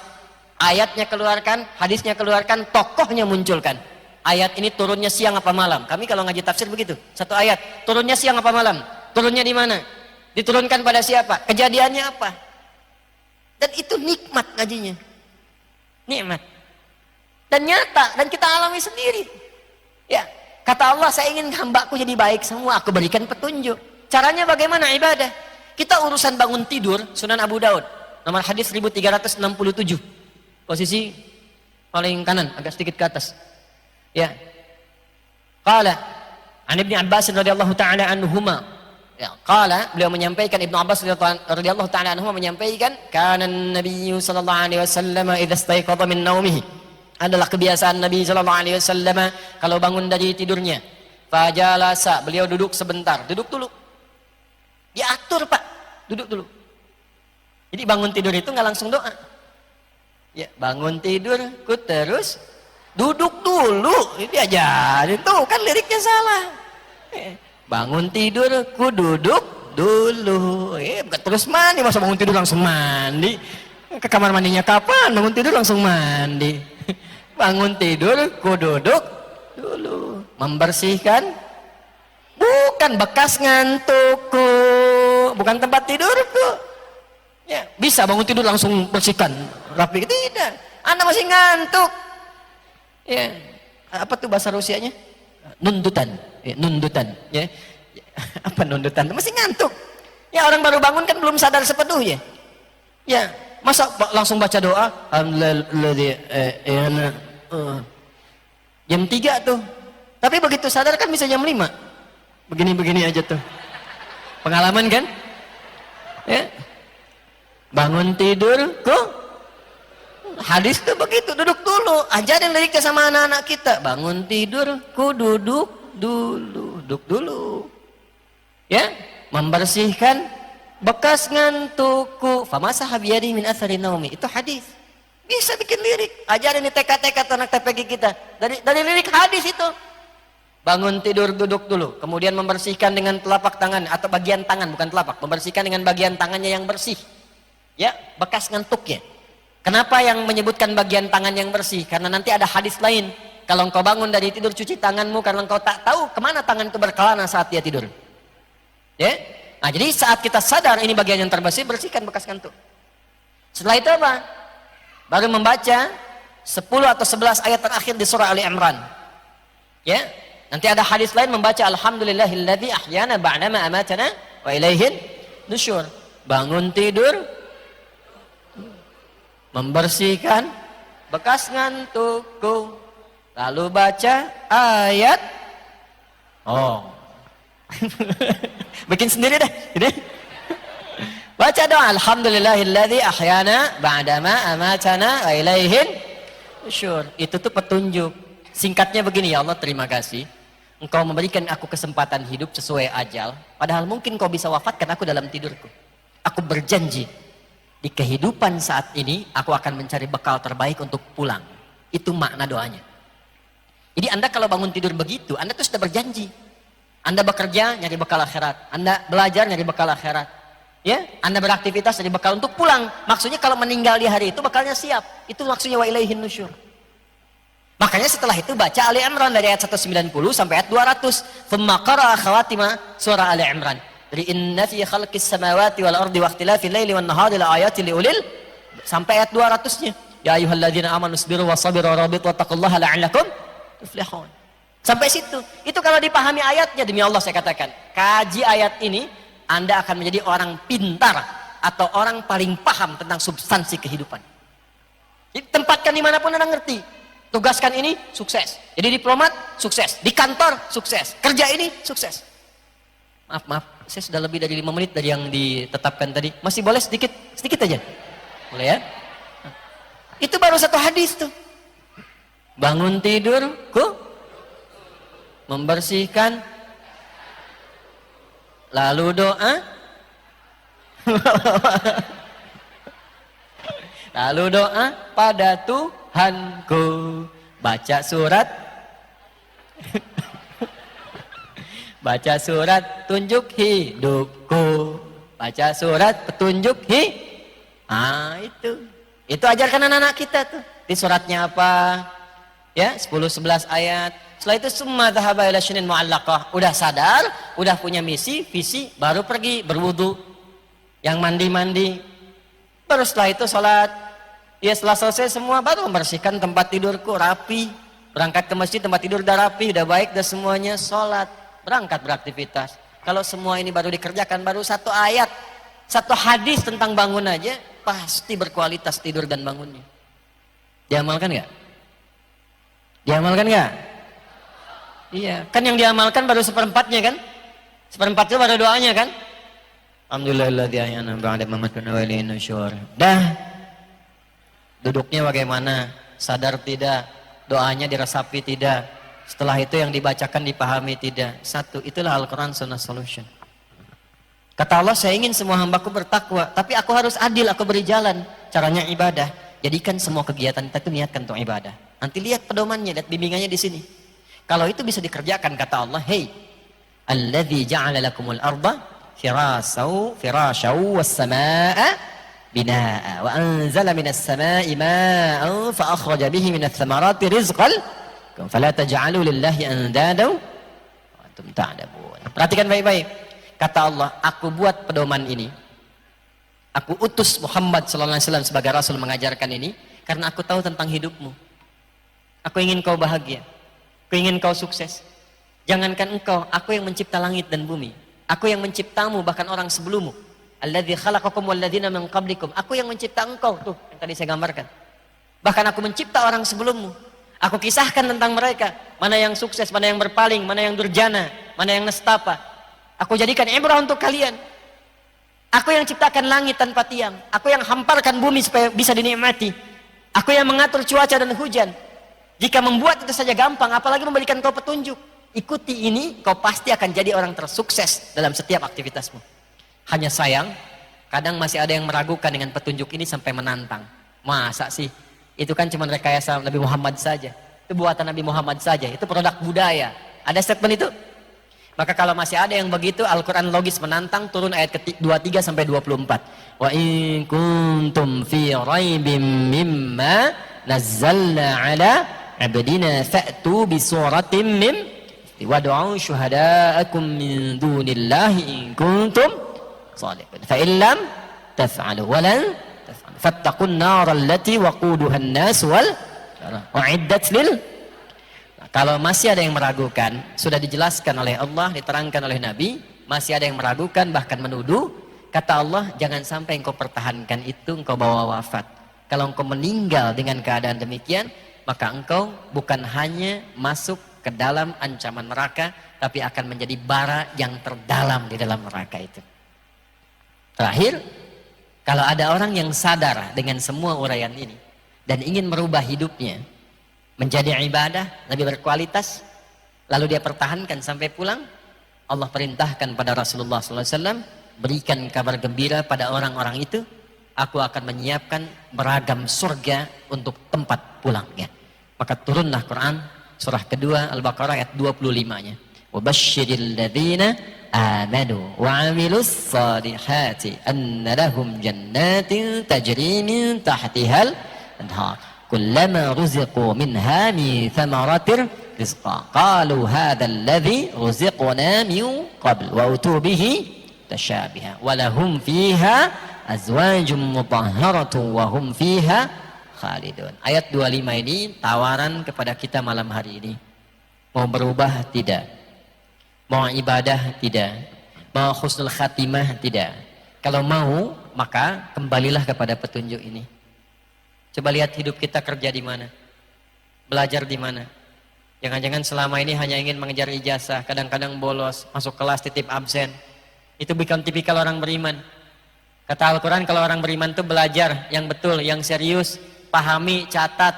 A: Ayatnya keluarkan, hadisnya keluarkan, tokohnya munculkan. Ayat ini turunnya siang apa malam? Kami kalau ngaji tafsir begitu. Satu ayat, turunnya siang apa malam? Turunnya di mana? Diturunkan pada siapa? Kejadiannya apa? Dan itu nikmat ngajinya. Nikmat. Dan nyata, dan kita alami sendiri. Ya, kata Allah, saya ingin hambaku jadi baik semua, aku berikan petunjuk. Caranya bagaimana ibadah? Kita urusan bangun tidur, Sunan Abu Daud, nomor hadis 1367. Posisi paling kanan, agak sedikit ke atas. Ya. Qala an Ibnu Abbas radhiyallahu taala anhuma. Ya, qala, beliau menyampaikan, Ibnu Abbas radhiyallahu taala anhuma menyampaikan, kana an-nabiy sallallahu alaihi wasallam idza istayqadha min naumihi. Adalah kebiasaan Nabi sallallahu alaihi wasallam kalau bangun dari tidurnya, fajalasa, beliau duduk sebentar, duduk dulu. Diatur Pak, duduk dulu. Jadi bangun tidur itu nggak langsung doa. Ya, bangun tidur, ku terus duduk dulu. Ini diajarin tuh, kan liriknya salah. Bangun tidur, ku duduk dulu. Bukan terus mandi, masa bangun tidur langsung mandi? Ke kamar mandinya kapan? Bangun tidur langsung mandi. Bangun tidur, ku duduk dulu. Membersihkan, bukan bekas ngantukku, bukan tempat tidurku. Ya, bisa bangun tidur langsung bersihkan rapi? Tidak, Anda masih ngantuk. Ya, apa tuh bahasa Rusianya? Nundutan. Ya, nundutan. Ya, apa nundutan? Masih ngantuk. Ya, orang baru bangun kan belum sadar sepenuhnya. Ya, masa langsung baca doa? Jam 3 tuh. Tapi begitu sadar kan bisa jam 5. Begini-begini aja tuh. Pengalaman kan? Ya. Bangun tidur, kok hadis tuh begitu, duduk dulu. Ajarin liriknya sama anak-anak kita. Bangun tidur, ku duduk dulu, duduk dulu. Ya, membersihkan bekas ngantukku. Famasaha biyadihi min athari naumi. Itu hadis. Bisa bikin lirik. Ajarin di TK-TK anak TPG kita. Dari lirik hadis itu. Bangun tidur duduk dulu, kemudian membersihkan dengan telapak tangan atau bagian tangan, bukan telapak, membersihkan dengan bagian tangannya yang bersih. Ya, bekas ngantuknya. Kenapa yang menyebutkan bagian tangan yang bersih? Karena nanti ada hadis lain. Kalau engkau bangun dari tidur, cuci tanganmu karena engkau tak tahu kemana tangan itu berkelana saat dia tidur. Ya, nah jadi saat kita sadar ini bagian yang terbersih, bersihkan bekas ngantuk. Setelah itu apa? Baru membaca 10 atau 11 ayat terakhir di surah Ali Imran. Ya, nanti ada hadis lain membaca alhamdulillahilladzi ahyana ba'dama amatana wa ilaihin nusyur. Bangun tidur, membersihkan bekas ngantukku, lalu baca ayat. Oh. Bikin sendiri deh, gitu. Baca doa alhamdulillahilladzi ahyana ba'dama amatana wa ilaihin nusyur. Itu tuh petunjuk. Singkatnya begini, ya Allah terima kasih Engkau memberikan aku kesempatan hidup sesuai ajal, padahal mungkin Kau bisa wafatkan aku dalam tidurku. Aku berjanji di kehidupan saat ini aku akan mencari bekal terbaik untuk pulang. Itu makna doanya. Jadi Anda kalau bangun tidur begitu, Anda tuh sudah berjanji. Anda bekerja nyari bekal akhirat, Anda belajar nyari bekal akhirat, ya, Anda beraktivitas nyari bekal untuk pulang. Maksudnya kalau meninggal di hari itu bekalnya siap. Itu maksudnya wa ilaihin nusyur. Makanya setelah itu baca Ali Imran dari ayat 190 sampai ayat 200. Thumma qara'a khawatima surah Ali Imran. Dari inna fi khalqis samawati wal ardi wa ikhtilafil laili wan nahari la ayatin liulil sampai ayat 200-nya. Ya ayyuhalladzina amanu sabiru wasabiru warabitu wattaqullaha la'allakum tuflihun. Sampai situ. Itu kalau dipahami ayatnya, demi Allah saya katakan, kaji ayat ini Anda akan menjadi orang pintar atau orang paling paham tentang substansi kehidupan. Jadi tempatkan dimanapun Anda ngerti. Tugaskan ini, sukses. Jadi diplomat, sukses. Di kantor, sukses. Kerja ini, sukses. Maaf, saya sudah lebih dari 5 menit dari yang ditetapkan tadi. Masih boleh sedikit aja? Boleh ya? Itu baru satu hadis tuh. Bangun tidurku, membersihkan, lalu doa, lalu doa pada Tuhanku, baca surat, baca surat tunjuk hidupku, baca surat petunjuk itu ajarkan anak-anak kita tuh. Di suratnya apa? Ya, 10-11 ayat. Setelah itu summa dhahaba ila syinin mu'allaqah. Udah sadar, udah punya misi, visi, baru pergi berwudu. Yang mandi-mandi. Baru setelah itu sholat. Ya setelah selesai semua baru membersihkan tempat tidurku rapi. Berangkat ke masjid, tempat tidur udah rapi, udah baik, udah semuanya sholat. Berangkat beraktivitas. Kalau semua ini baru dikerjakan, baru satu ayat, satu hadis tentang bangun aja, pasti berkualitas tidur dan bangunnya. Diamalkan nggak? Diamalkan nggak? Iya, kan yang diamalkan baru seperempatnya kan? Seperempatnya baru doanya kan? Alhamdulillahilladzi ahyana ba'da mamatana wa ilaihin nusyur. Dah. Duduknya bagaimana? Sadar tidak? Doanya diresapi tidak? Setelah itu yang dibacakan dipahami tidak? Satu, itulah Al-Quran Sunnah Solution. Kata Allah, saya ingin semua hambaku bertakwa, tapi aku harus adil, aku beri jalan. Caranya ibadah. Jadikan semua kegiatan kita itu niatkan untuk ibadah. Nanti lihat pedomannya, lihat bimbingannya di sini. Kalau itu bisa dikerjakan, kata Allah, hey, alladzi ja'ala lakumul arda firasau was samaa binaa wa anzala minas samaa'i maa'an fa akhraja bihi minats thamarati rizqan fala taj'alu lillahi andada wa antum ta'lamun. Perhatikan baik-baik. Kata Allah, aku buat pedoman ini. Aku utus Muhammad sallallahu alaihi wasallam sebagai rasul mengajarkan ini karena aku tahu tentang hidupmu. Aku ingin kau bahagia. Aku ingin kau sukses. Jangankan engkau, aku yang mencipta langit dan bumi. Aku yang menciptamu, bahkan orang sebelummu. Alladzi khalaqakum walladzina min qablikum. Aku yang mencipta engkau, tuh yang tadi saya gambarkan. Bahkan aku mencipta orang sebelummu. Aku kisahkan tentang mereka, mana yang sukses, mana yang berpaling, mana yang durjana, mana yang nestapa. Aku jadikan ibrah untuk kalian. Aku yang ciptakan langit tanpa tiang. Aku yang hamparkan bumi supaya bisa dinikmati. Aku yang mengatur cuaca dan hujan. Jika membuat itu saja gampang, apalagi memberikan kau petunjuk. Ikuti ini, kau pasti akan jadi orang tersukses dalam setiap aktivitasmu. Hanya sayang, kadang masih ada yang meragukan dengan petunjuk ini sampai menantang. Masa sih Itu kan cuma rekayasa Nabi Muhammad saja. Itu buatan Nabi Muhammad saja. Itu produk budaya. Ada statement itu? Maka kalau masih ada yang begitu, Al-Quran logis menantang, turun ayat 23 sampai 24. Wa in kuntum fi raibim mimma nazzalna ala abdina fa'tu bi suratin min wad'u syuhada'akum min dunillahi in kuntum shadiqin. Fa in lam taf'alu wa lan taf'alu fattaqun nar allati waquduha an-nas wal u'iddat lil. Kalau masih ada yang meragukan, sudah dijelaskan oleh Allah, diterangkan oleh Nabi, masih ada yang meragukan, bahkan menuduh, kata Allah, jangan sampai engkau pertahankan itu, engkau bawa wafat. Kalau engkau meninggal dengan keadaan demikian, maka engkau bukan hanya masuk ke dalam ancaman neraka, tapi akan menjadi bara yang terdalam di dalam neraka itu. Terakhir, kalau ada orang yang sadar dengan semua uraian ini, dan ingin merubah hidupnya, menjadi ibadah lebih berkualitas, lalu dia pertahankan sampai pulang, Allah perintahkan pada Rasulullah SAW, berikan kabar gembira pada orang-orang itu, aku akan menyiapkan beragam surga untuk tempat pulangnya. Maka turunlah Quran surah kedua Al-Baqarah ayat 25-nya. Wabasyiril ladzina amanu wa 'amilus shalihati anna lahum jannatin tajri min tahtihal anhar. Kullama ruziqu minha min thamaratir rizqa qalu hadha alladhi ruziqna min qabl wa utu bihi tashabiha wa lahum fiha azwajum mutahharatun wa hum fiha khalidun. Ayat 25 ini tawaran kepada kita malam hari ini. Mau berubah tidak? Mau ibadah tidak? Mau husnul khatimah tidak? Kalau mau, maka kembalilah kepada petunjuk ini. Coba lihat hidup kita, kerja di mana, belajar di mana. Jangan-jangan selama ini hanya ingin mengejar ijazah, kadang-kadang bolos, masuk kelas titip absen. Itu bukan tipikal orang beriman. Kata Al-Quran, kalau orang beriman itu belajar yang betul, yang serius, pahami, catat.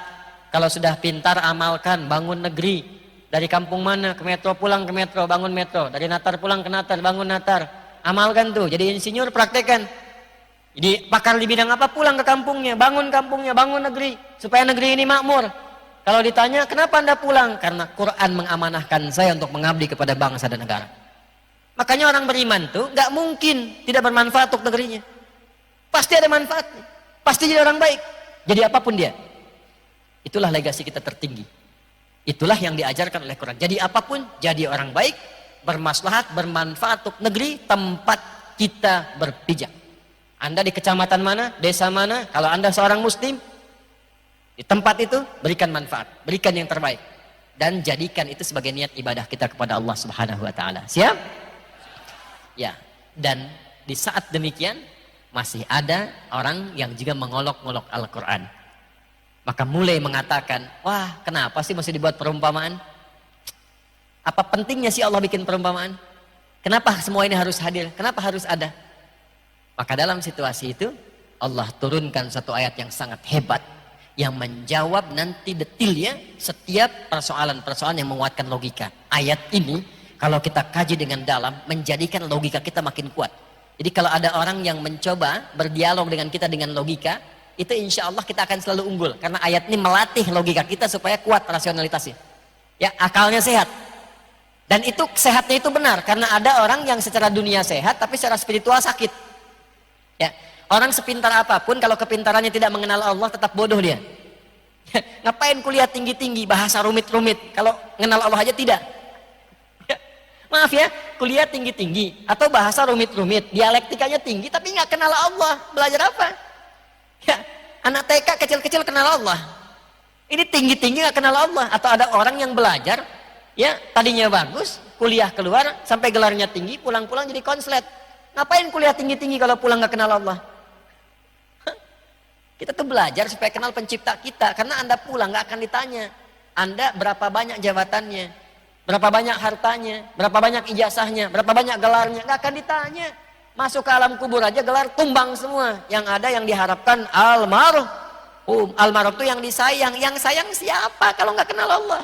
A: Kalau sudah pintar, amalkan, bangun negeri. Dari kampung mana ke metro, pulang ke metro, bangun metro. Dari Natar pulang ke Natar, bangun Natar. Amalkan tuh, jadi insinyur, praktekan. Jadi pakar di bidang apa, pulang ke kampungnya, bangun negeri, supaya negeri ini makmur. Kalau ditanya, kenapa Anda pulang? Karena Quran mengamanahkan saya untuk mengabdi kepada bangsa dan negara. Makanya orang beriman tuh gak mungkin tidak bermanfaat untuk negerinya. Pasti ada manfaatnya, pasti jadi orang baik, jadi apapun dia. Itulah legasi kita tertinggi. Itulah yang diajarkan oleh Quran. Jadi apapun, jadi orang baik, bermaslahat, bermanfaat untuk negeri tempat kita berpijak. Anda di kecamatan mana, desa mana, kalau Anda seorang muslim, di tempat itu berikan manfaat, berikan yang terbaik, dan jadikan itu sebagai niat ibadah kita kepada Allah Subhanahu wa taala. Siap? Ya. Dan di saat demikian masih ada orang yang juga mengolok-olok Al-Qur'an. Maka mulai mengatakan, "Wah, kenapa sih mesti dibuat perumpamaan? Apa pentingnya sih Allah bikin perumpamaan? Kenapa semua ini harus hadir? Kenapa harus ada?" Maka dalam situasi itu Allah turunkan satu ayat yang sangat hebat yang menjawab nanti detailnya setiap persoalan-persoalan yang menguatkan logika. Ayat ini kalau kita kaji dengan dalam menjadikan logika kita makin kuat. Jadi kalau ada orang yang mencoba berdialog dengan kita dengan logika, itu insya Allah kita akan selalu unggul karena ayat ini melatih logika kita supaya kuat rasionalitasnya. Ya, akalnya sehat. Dan itu sehatnya itu benar karena ada orang yang secara dunia sehat tapi secara spiritual sakit. Ya, orang sepintar apapun kalau kepintarannya tidak mengenal Allah tetap bodoh dia. Ngapain kuliah tinggi-tinggi bahasa rumit-rumit kalau mengenal Allah aja tidak. Ya, maaf ya, kuliah tinggi-tinggi atau bahasa rumit-rumit, dialektikanya tinggi tapi nggak kenal Allah, belajar apa? Ya, anak TK kecil-kecil kenal Allah. Ini tinggi-tinggi nggak kenal Allah. Atau ada orang yang belajar, ya tadinya bagus, kuliah keluar sampai gelarnya tinggi, pulang-pulang jadi konslet. Ngapain kuliah tinggi-tinggi kalau pulang nggak kenal Allah? Kita tuh belajar supaya kenal pencipta kita. Karena Anda pulang nggak akan ditanya Anda berapa banyak jabatannya, berapa banyak hartanya, berapa banyak ijazahnya, berapa banyak gelarnya, nggak akan ditanya. Masuk ke alam kubur aja gelar tumbang semua. Yang ada yang diharapkan almarhum. Almarhum itu yang disayang. Yang sayang siapa kalau nggak kenal Allah?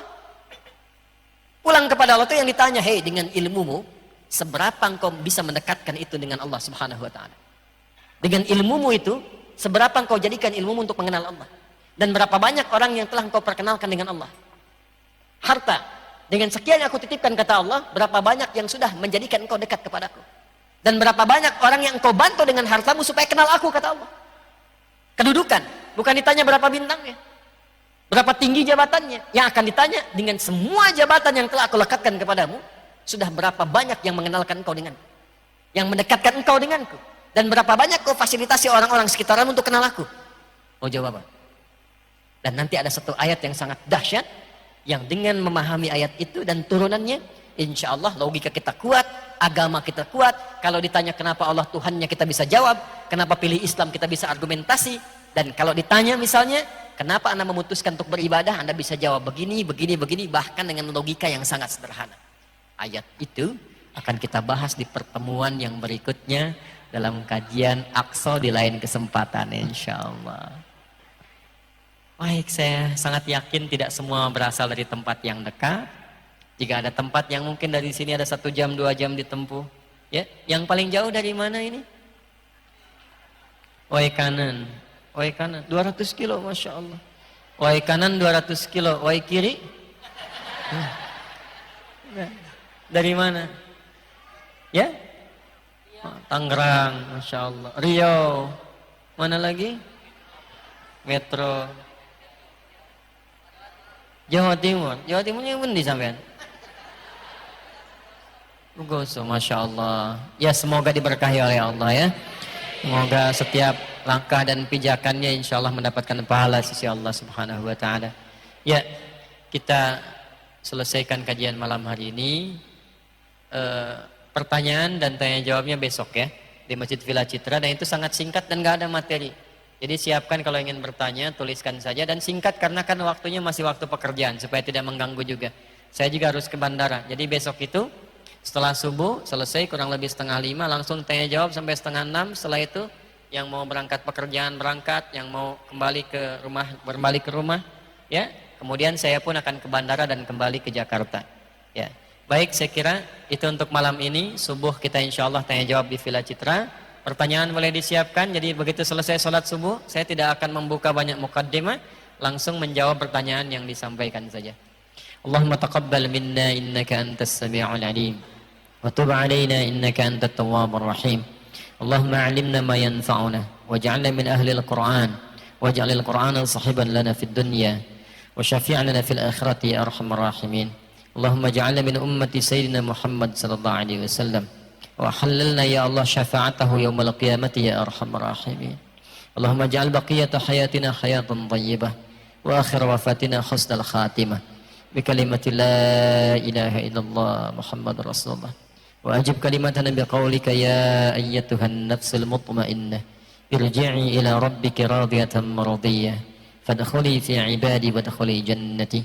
A: Pulang kepada Allah itu yang ditanya, hei, dengan ilmumu seberapa engkau bisa mendekatkan itu dengan Allah Subhanahu wa taala? Dengan ilmumu itu, seberapa engkau jadikan ilmumu untuk mengenal Allah? Dan berapa banyak orang yang telah engkau perkenalkan dengan Allah. Harta, dengan sekian yang aku titipkan kata Allah, berapa banyak yang sudah menjadikan engkau dekat kepadaku. Dan berapa banyak orang yang engkau bantu dengan hartamu supaya kenal aku kata Allah. Kedudukan, bukan ditanya berapa bintangnya, berapa tinggi jabatannya. Yang akan ditanya dengan semua jabatan yang telah aku lekatkan kepadamu, sudah berapa banyak yang mengenalkan engkau denganku, yang mendekatkan engkau denganku. Dan berapa banyak kau fasilitasi orang-orang sekitarmu untuk kenal aku. Mau jawab apa? Dan nanti ada satu ayat yang sangat dahsyat, yang dengan memahami ayat itu dan turunannya, insya Allah logika kita kuat, agama kita kuat. Kalau ditanya kenapa Allah Tuhannya, kita bisa jawab. Kenapa pilih Islam, kita bisa argumentasi. Dan kalau ditanya misalnya, kenapa Anda memutuskan untuk beribadah, Anda bisa jawab begini, begini, begini, bahkan dengan logika yang sangat sederhana. Ayat itu akan kita bahas di pertemuan yang berikutnya dalam kajian Aqsa di lain kesempatan, insya Allah. Baik, saya sangat yakin tidak semua berasal dari tempat yang dekat. Jika ada tempat yang mungkin dari sini ada 1 jam, 2 jam ditempuh. Ya, yang paling jauh dari mana ini? Wai kanan, 200 kilo, masya Allah. Wai kanan 200 kilo, wai kiri? Dari mana? Ya? Tangerang, masya Allah. Riau, mana lagi? Metro. Jawa Timurnya pun di sampean. Goso, masya Allah. Ya, semoga diberkahi oleh Allah ya. Semoga setiap langkah dan pijakannya insya Allah mendapatkan pahala sisi Allah Subhanahu wa Ta'ala. Ya, kita selesaikan kajian malam hari ini. Pertanyaan dan tanya jawabnya besok ya di Masjid Villa Citra, dan itu sangat singkat dan gak ada materi. Jadi siapkan kalau ingin bertanya, tuliskan saja, dan singkat karena kan waktunya masih waktu pekerjaan supaya tidak mengganggu juga. Saya juga harus ke bandara. Jadi besok itu setelah subuh selesai kurang lebih 4:30 langsung tanya jawab sampai 5:30. Setelah itu yang mau berangkat pekerjaan berangkat, yang mau kembali ke rumah kembali ke rumah ya. Kemudian saya pun akan ke bandara dan kembali ke Jakarta. Ya. Baik, saya kira itu untuk malam ini. Subuh kita insya Allah tanya jawab di Villa Citra. Pertanyaan boleh disiapkan, jadi begitu selesai sholat subuh, saya tidak akan membuka banyak mukaddimah, langsung menjawab pertanyaan yang disampaikan saja. Allahumma taqabbal minna innaka antas sami'ul alim, wa tub alaina innaka antat tawwabur rahim. Allahumma alimna ma yanfa'una, waj'alna min ahli al-Qur'an, waj'alil Qur'ana sahiban lana fid dunya, wa syafi'an lana fil akhirati ya arhamar rahimin. Allahumma ja'alna min ummati sayyidina Muhammad sallallahu alaihi wasallam. وحللنا يا الله شفاعته يوم القيامة يا أرحم الراحمين. اللهم اجعل بقية حياتنا حياة طيبة وآخر وفاتنا حسن الخاتمة بكلمة لا إله إلا الله محمد رسول الله. وأجب كلمتنا بقولك يا أيتها النفس المطمئنة ارجعي إلى ربك راضية مرضية فادخلي في عبادي وادخلي جنتي.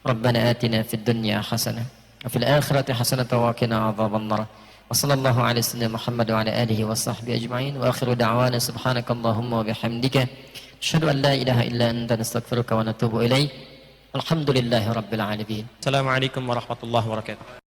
A: ربنا آتنا في الدنيا حسنة وفي الآخرة حسنة وقنا عذاب النار. وصلى الله على سيدنا محمد وعلى آله وصحبه أجمعين وآخر دعوانا سبحانك اللهم وبحمدك أشهد أن لا إله إلا أنت نستغفرك ونتوب إليك. الحمد لله رب العالمين.
B: السلام عليكم ورحمة الله وبركاته.